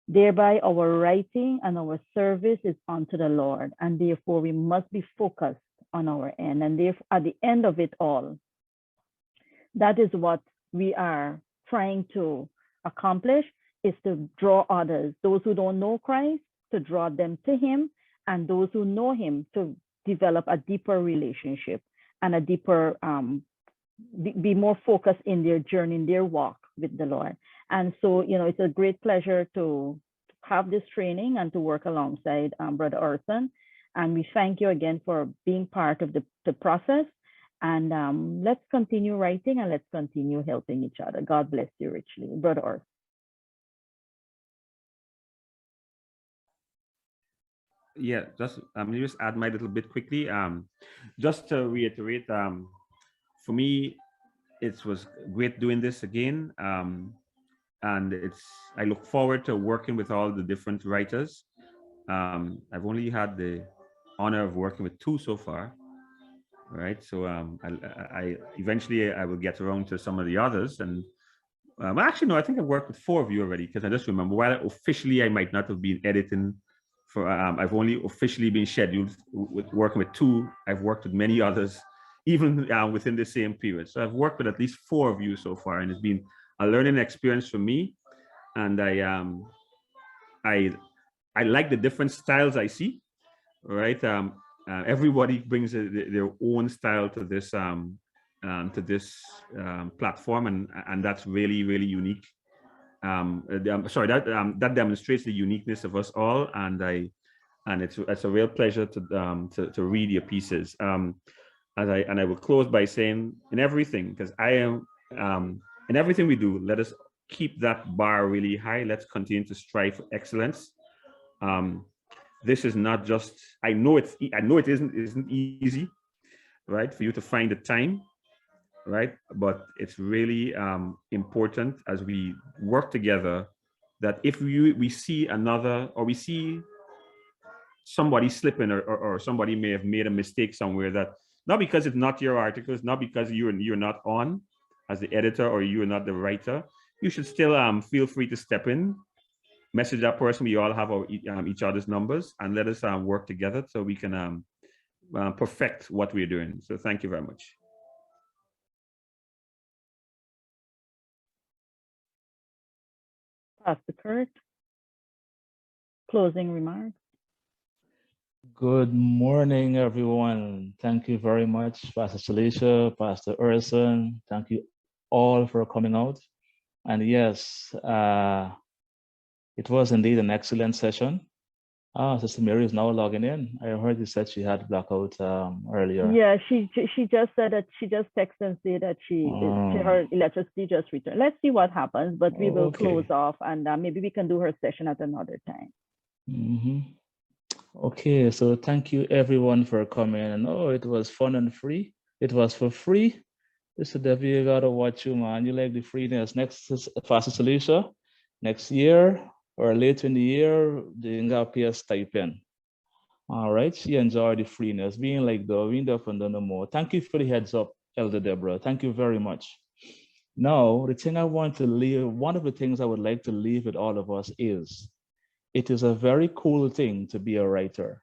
Thereby, our writing and our service is unto the Lord, and therefore we must be focused on our end. And therefore, at the end of it all, that is what we are trying to accomplish, is to draw others, those who don't know Christ, to draw them to him, and those who know him to develop a deeper relationship and a deeper, be more focused in their journey, in their walk with the Lord. And so, it's a great pleasure to have this training and to work alongside Brother Orson. And we thank you again for being part of the process. And let's continue writing and let's continue helping each other. God bless you richly. Brother Orson. Yeah, just let me just add my little bit quickly. Just to reiterate, for me, it was great doing this again. And I look forward to working with all the different writers. I've only had the honor of working with 2 so far, right? So I eventually I will get around to some of the others. And actually, no, I think I've worked with 4 of you already, because I just remember, while officially I might not have been editing for, I've only officially been scheduled with working with 2. I've worked with many others, even within the same period. So I've worked with at least 4 of you so far, and it's been a learning experience for me. And I like the different styles I see, right? Everybody brings their own style to this platform, and that's really, really unique. That demonstrates the uniqueness of us all, and it's a real pleasure to read your pieces. And I will close by saying, in everything, because in everything we do, let us keep that bar really high. Let's continue to strive for excellence. This is not just, I know it isn't easy, right, for you to find the time, right? But it's really important as we work together, that if we see another, or we see somebody slipping, or somebody may have made a mistake somewhere, that not because it's not your article, it's not because you're not on as the editor, or you're not the writer, you should still feel free to step in, message that person. We all have our each other's numbers, and let us work together so we can perfect what we're doing. So thank you very much. Pastor Kurt, closing remarks. Good morning, everyone. Thank you very much, Pastor Salisha, Pastor Orson. Thank you all for coming out. And yes, it was indeed an excellent session. Sister Mary is now logging in. I heard you said she had blackout earlier. Yeah, she just said that she just texted and said that her electricity just returned. Let's see what happens, but we will close off, and maybe we can do her session at another time. Mm-hmm. Okay, so thank you everyone for coming. And it was fun and free. It was for free. This is Debbie, you gotta watch you, man. You like the freeness. Next is Pastor Salisha. Next year or later in the year, they got pay a stipend. All right, she enjoyed the freeness, being like the wind up and no more. Thank you for the heads up, Elder Deborah. Thank you very much. Now, the thing I want to leave, one of the things I would like to leave with all of us is, it is a very cool thing to be a writer.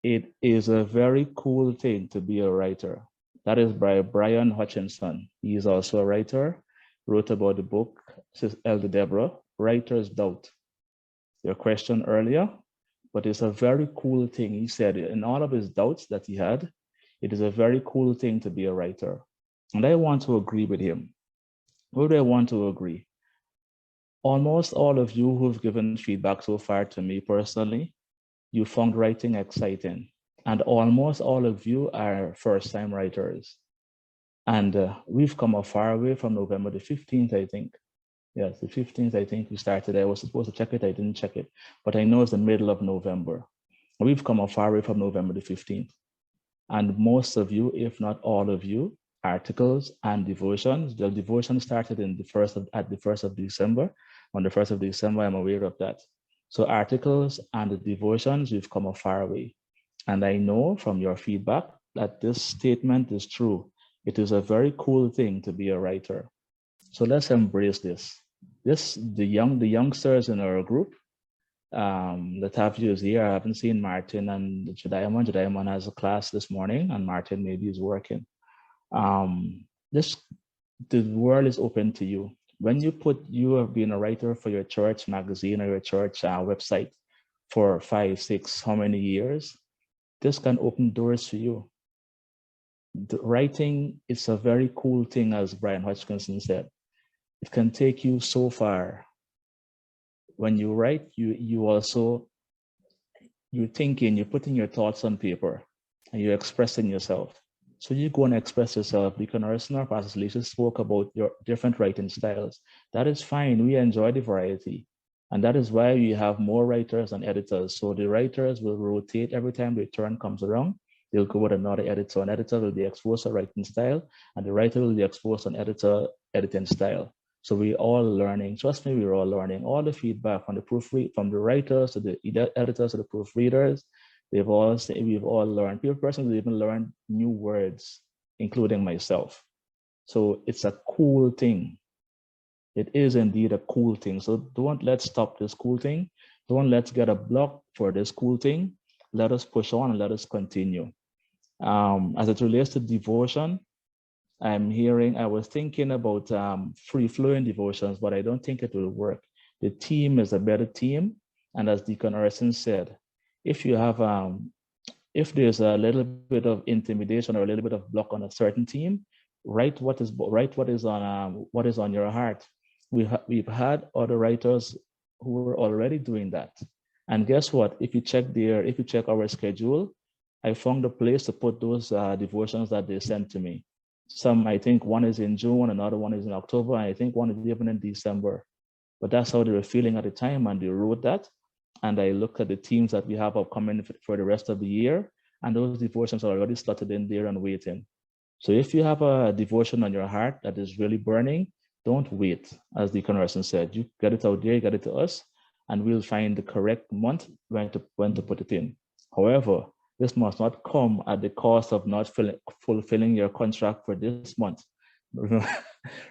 It is a very cool thing to be a writer. That is by Brian Hutchinson. He is also a writer, wrote about the book, Elder Deborah, Writer's Doubt. Your question earlier, but it's a very cool thing. He said in all of his doubts that he had, it is a very cool thing to be a writer. And I want to agree with him. Where do I want to agree? Almost all of you who've given feedback so far to me personally, you found writing exciting. And almost all of you are first-time writers. And we've come a far way from November the 15th, I think. Yes, the 15th, I think we started. I was supposed to check it, I didn't check it. But I know it's the middle of November. We've come a far way from November the 15th. And most of you, if not all of you, articles and devotions. The devotion started at the 1st of December. On the 1st of December, I'm aware of that. So articles and the devotions, we've come a far way. And I know from your feedback that this statement is true. It is a very cool thing to be a writer. So let's embrace this. The youngsters in our group that have used here. I haven't seen Martin and Jediamon. Jediamon has a class this morning, and Martin maybe is working. The world is open to you. When you have been a writer for your church magazine or your church website for 5, 6, how many years, this can open doors for you. The writing is a very cool thing, as Brian Hodgkinson said. It can take you so far. When you write, you're thinking, you're putting your thoughts on paper, and you're expressing yourself. So you go and express yourself. Deacon Harrison or Pastor Alicia spoke about your different writing styles. That is fine. We enjoy the variety. And that is why we have more writers and editors. So the writers will rotate every time the turn comes around. They'll go with another editor. An editor will be exposed to writing style, and the writer will be exposed to an editor editing style. So we're all learning. Trust me, we're all learning. All the feedback from the writers to the editors to the proofreaders, we've all learned. People personally even learned new words, including myself. So it's a cool thing. It is indeed a cool thing. So let's stop this cool thing. Let's get a block for this cool thing. Let us push on and let us continue. As it relates to devotion, I was thinking about free-flowing devotions, but I don't think it will work. The team is a better team. And as Deacon Harrison said, if you have, if there's a little bit of intimidation or a little bit of block on a certain team, write what is on your heart. We've had other writers who were already doing that. And guess what? If you check our schedule, I found a place to put those devotions that they sent to me. Some, I think one is in June, another one is in October, and I think one is even in December. But that's how they were feeling at the time, and they wrote that. And I looked at the themes that we have upcoming for the rest of the year, and those devotions are already slotted in there and waiting. So if you have a devotion on your heart that is really burning, don't wait. As Deacon Harrison said, you get it out there, get it to us, and we'll find the correct month when to put it in. However, this must not come at the cost of not fulfilling your contract for this month.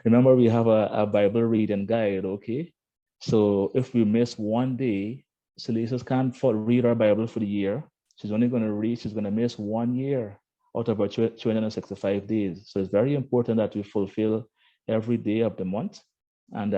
Remember, we have a Bible reading guide, okay? So if we miss one day, Celestis can't read our Bible for the year. She's only going to miss 1 year out of our 365 days. So it's very important that we fulfill every day of the month. And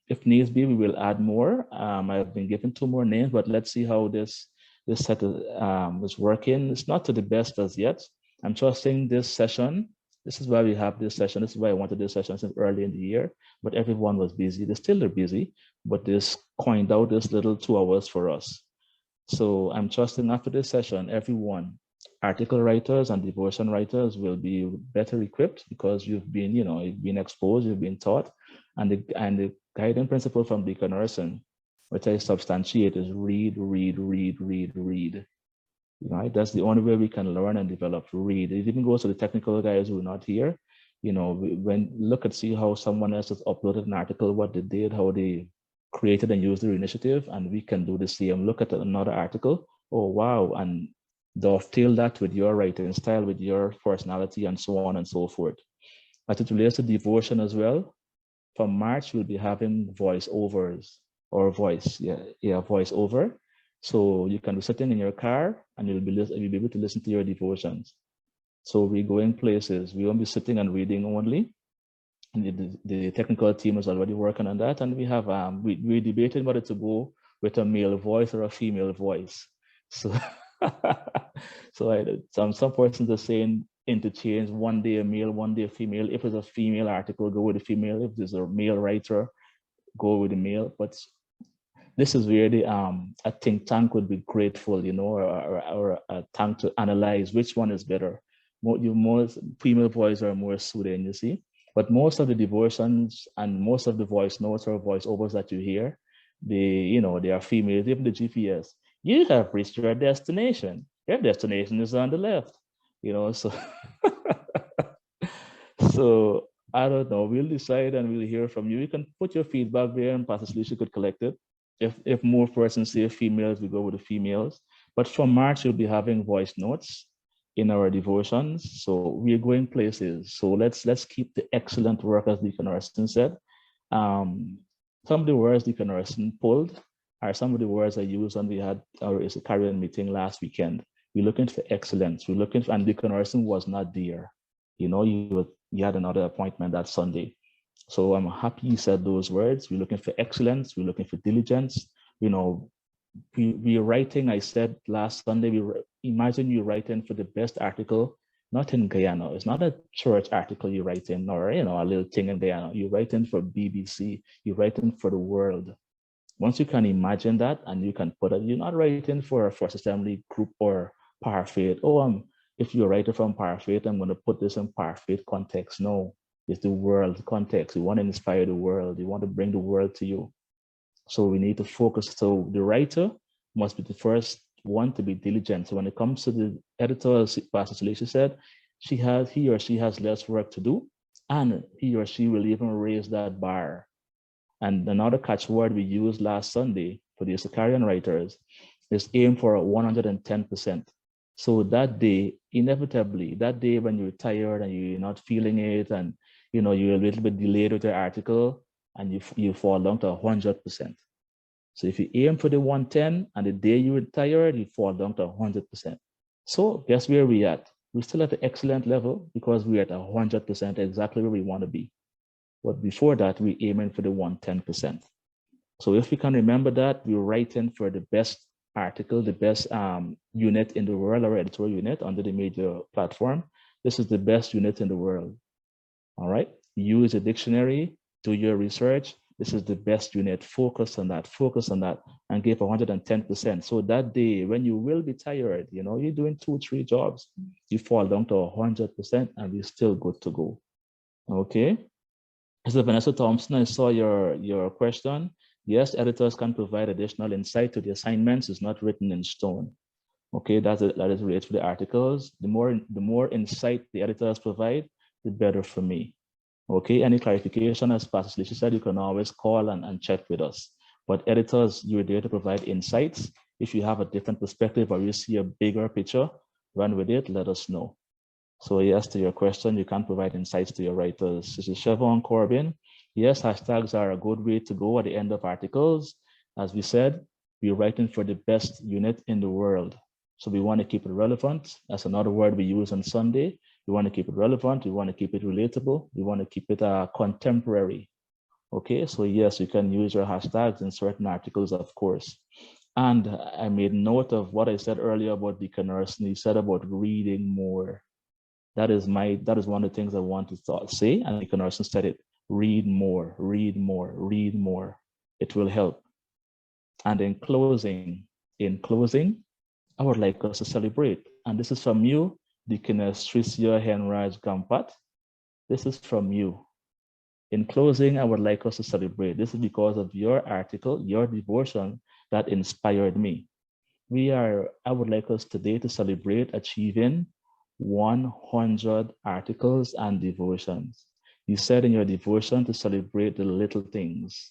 if needs be, we will add more. I've been given 2 more names, but let's see how this set is working. It's not to the best as yet. I'm trusting this session. This is why we have this session. This is why I wanted this session since early in the year, but everyone was busy. They're busy, but they coined out this little 2 hours for us. So I'm trusting after this session, everyone, article writers and devotion writers, will be better equipped because you've been exposed, you've been taught, and the guiding principle from Deacon Harrison, which I substantiate, is read. Right? That's the only way we can learn and develop. Read. It even goes to the technical guys who are not here. See how someone else has uploaded an article, what they did, how they created and used their initiative, and we can do the same. Look at another article. Oh wow, and dovetail that with your writing style, with your personality, and so on and so forth. As it relates to devotion as well, from March we'll be having voiceovers or voiceover. So you can be sitting in your car and you'll be able to listen to your devotions. So we go in places. We won't be sitting and reading only. And the technical team is already working on that. And we have we debated whether to go with a male voice or a female voice. So some persons are saying interchange, one day a male, one day a female. If it's a female article, go with the female. If there's a male writer, go with the male. But this is where a think tank would be grateful, or a tank to analyze which one is better. More female voices are more soothing, you see. But most of the devotions and most of the voice notes or voiceovers that you hear, they are females. Even the GPS, you have reached your destination. Your destination is on the left, So, so I don't know. We'll decide and we'll hear from you. You can put your feedback there, and Pastor Salisha could collect it. If more persons say females, we go with the females. But from March, we'll be having voice notes. in our devotions. So we're going places. So let's keep the excellent work, as Deacon Orson said. Some of the words Deacon Orson pulled are some of the words I used when we had our Issaquarian meeting last weekend. We're looking for excellence. We're looking for, and Deacon Orson was not there. You know, you had another appointment that Sunday. So I'm happy you said those words. We're looking for excellence. We're looking for diligence. You know, we're writing, I said last Sunday, imagine you writing for the best article, not in Guyana. It's not a church article you're writing, or, you know, a little thing in Guyana. You're writing for BBC. You're writing for the world. Once you can imagine that and you can put it, you're not writing for a First Assembly group or Parafaith. Oh, if you're a writer from Parafaith, I'm going to put this in Parafaith context. No, it's the world context. You want to inspire the world. You want to bring the world to you. So we need to focus. So the writer must be the first one to be diligent. So when it comes to the editor, as Pastor Salisha said, he or she has less work to do, and he or she will even raise that bar. And another catchword we used last Sunday for the Issaquarian writers is aim for 110%. So that day, inevitably, that day when you're tired and you're not feeling it, and you know you're a little bit delayed with your article, and you fall down to 100%. So if you aim for the 110 and the day you're tired, you fall down to 100%. So guess where we're at? We're still at the excellent level because we're at 100%, exactly where we want to be. But before that, we're aiming for the 110%. So if we can remember that, we're writing for the best article, the best unit in the world, our editorial unit under the major platform. This is the best unit in the world. All right, use a dictionary, do your research. This is the best unit. Focus on that, and give 110%. So that day when you will be tired, you know, you're doing 2-3 jobs, you fall down to 100% and we're still good to go. Okay. So Vanessa Thompson, I saw your question. Yes, editors can provide additional insight to the assignments. It's not written in stone. Okay, that is related to the articles. The more insight the editors provide, the better for me. Okay, any clarification, as Pastor Salisha said, you can always call and check with us. But editors, you're there to provide insights. If you have a different perspective or you see a bigger picture, run with it, let us know. So yes, to your question, you can provide insights to your writers. This is Siobhan Corbin. Yes, hashtags are a good way to go at the end of articles. As we said, we're writing for the best unit in the world. So we want to keep it relevant. That's another word we use on Sunday. We want to keep it relevant. We want to keep it relatable. We want to keep it contemporary. Okay, so yes, you can use your hashtags in certain articles, of course. And I made note of what I said earlier about Deacon Orson. He said about reading more. That is one of the things I want to say, and Deacon Orson said it. Read more, read more, read more. It will help. And in closing, I would like us to celebrate. And this is from you, Deaconess Tricia Henraj Gampat. This is from you. In closing, I would like us to celebrate. This is because of your article, your devotion that inspired me. I would like us today to celebrate achieving 100 articles and devotions. You said in your devotion to celebrate the little things.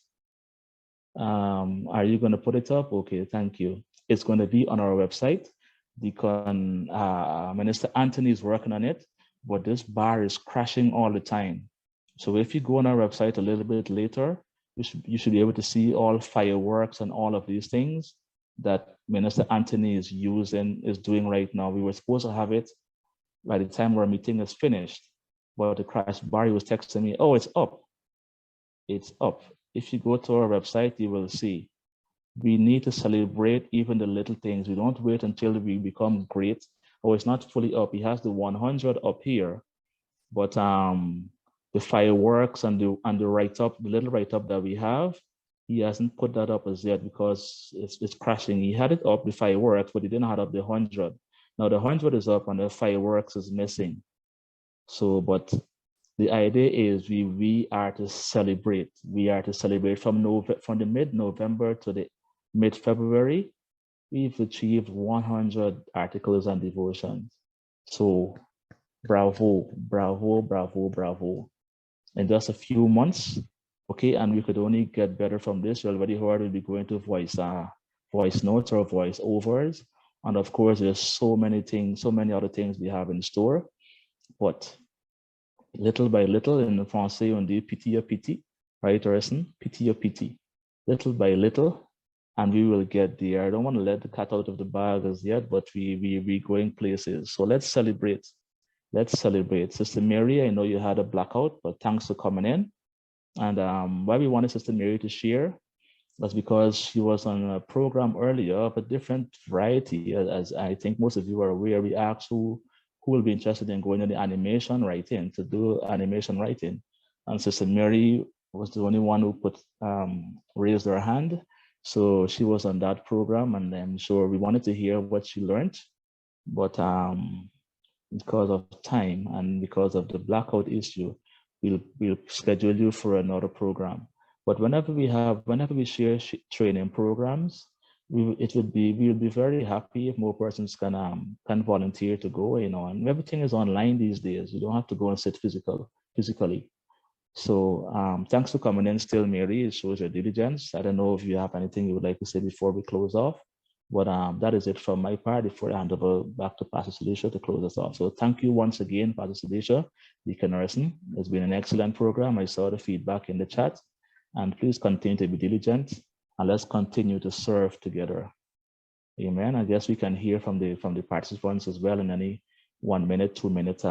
Are you going to put it up? Okay, thank you. It's going to be on our website. Deacon Minister Anthony is working on it, but this bar is crashing all the time. So if you go on our website a little bit later, you should be able to see all fireworks and all of these things that Minister Anthony is doing right now. We were supposed to have it by the time our meeting is finished, but the crash bar, he was texting me, oh, it's up. It's up. If you go to our website, you will see. We need to celebrate even the little things. We don't wait until we become great. Oh, it's not fully up. He has the 100 up here, but the fireworks and the write-up, the little write-up that we have, he hasn't put that up as yet because it's crashing. He had it up, the fireworks, but he didn't have up the 100. Now the 100 is up and the fireworks is missing. So, but the idea is we are to celebrate. We are to celebrate from the mid-November to the mid-February. We've achieved 100 articles and devotions. So bravo, bravo, bravo, bravo. In just a few months, okay, and we could only get better from this. You already heard we'll be going to voice notes or voice overs And of course, there's so many things, so many other things we have in store. But little by little, in the Francais, on dit petit à petit, right, Orison? Petit à petit. Little by little, and we will get there. I don't want to let the cat out of the bag as yet, but we going places. So let's celebrate. Let's celebrate. Sister Mary, I know you had a blackout, but thanks for coming in. And why we wanted Sister Mary to share was because she was on a program earlier of a different variety. As I think most of you are aware, we asked who will be interested in going into animation writing, to do animation writing. And Sister Mary was the only one who raised her hand. So she was on that program, and I'm sure we wanted to hear what she learned. But because of time and because of the blackout issue, we'll schedule you for another program. But whenever we share training programs, we'll be very happy if more persons can volunteer to go. And everything is online these days. You don't have to go and sit physically. So thanks for coming in still, Mary. It shows your diligence. I don't know if you have anything you would like to say before we close off. But that is it from my part before I hand over back to Pastor Salisha to close us off. So thank you once again, Pastor Salisha, Deacon Harrison. It's been an excellent program. I saw the feedback in the chat. And please continue to be diligent, and let's continue to serve together. Amen. I guess we can hear from the participants as well in any 1 minute, 2 minutes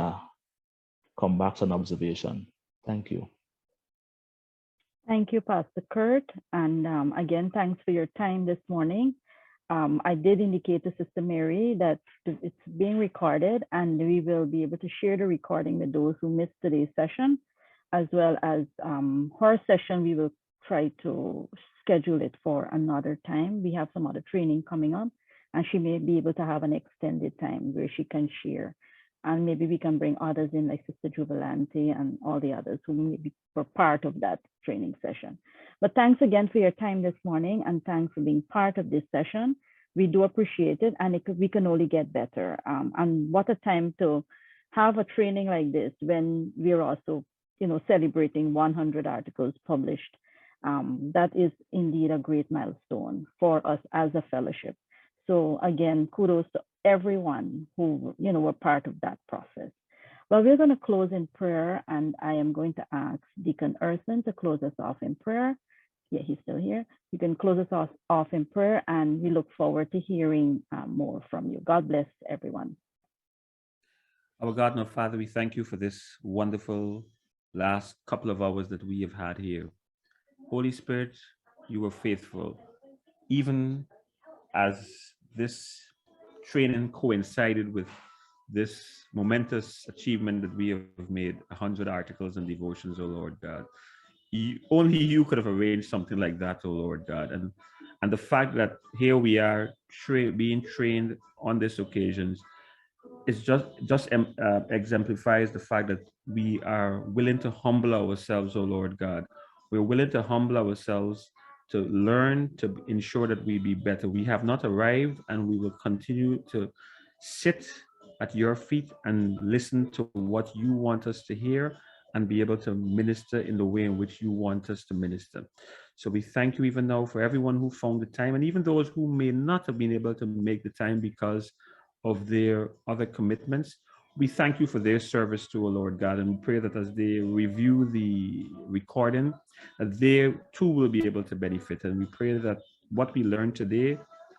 come back to an observation. Thank you. Thank you, Pastor Kurt. And again, thanks for your time this morning. I did indicate to Sister Mary that it's being recorded, and we will be able to share the recording with those who missed today's session, as well as her session. We will try to schedule it for another time. We have some other training coming up, and she may be able to have an extended time where she can share. And maybe we can bring others in, like Sister Jubilante and all the others who maybe were part of that training session. But thanks again for your time this morning, and thanks for being part of this session. We do appreciate it, and we can only get better. And what a time to have a training like this when we're also, celebrating 100 articles published. That is indeed a great milestone for us as a fellowship. So again, kudos to everyone who were part of that process. Well, we're going to close in prayer, and I am going to ask Deacon Urson to close us off in prayer. Yeah, he's still here. You can close us off in prayer, and we look forward to hearing more from you. God bless everyone. Our God and our Father, we thank you for this wonderful last couple of hours that we have had here. Holy Spirit, you were faithful, even as this training coincided with this momentous achievement that we have made 100 articles and devotions, oh Lord God. Only you could have arranged something like that, oh Lord God. And the fact that here we are being trained on this occasion, it just exemplifies the fact that we are willing to humble ourselves, oh Lord God. We're willing to humble ourselves to learn, to ensure that we be better. We have not arrived, and we will continue to sit at your feet and listen to what you want us to hear, and be able to minister in the way in which you want us to minister. So we thank you even now for everyone who found the time, and even those who may not have been able to make the time because of their other commitments. We thank you for their service to our Lord God, and we pray that as they review the recording, that they too will be able to benefit. And we pray that what we learned today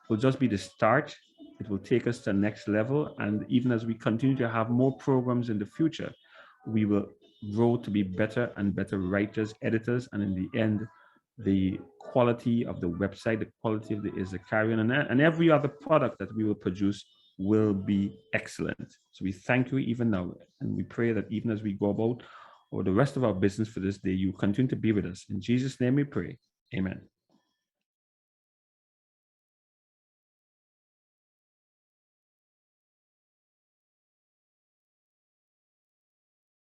will just be the start. It will take us to the next level. And even as we continue to have more programs in the future, we will grow to be better and better writers, editors, and in the end, the quality of the website, the quality of the Izakarian, and every other product that we will produce will be excellent. So we thank you even now, and we pray that even as we go about or the rest of our business for this day, you continue to be with us. In Jesus' name we pray. Amen.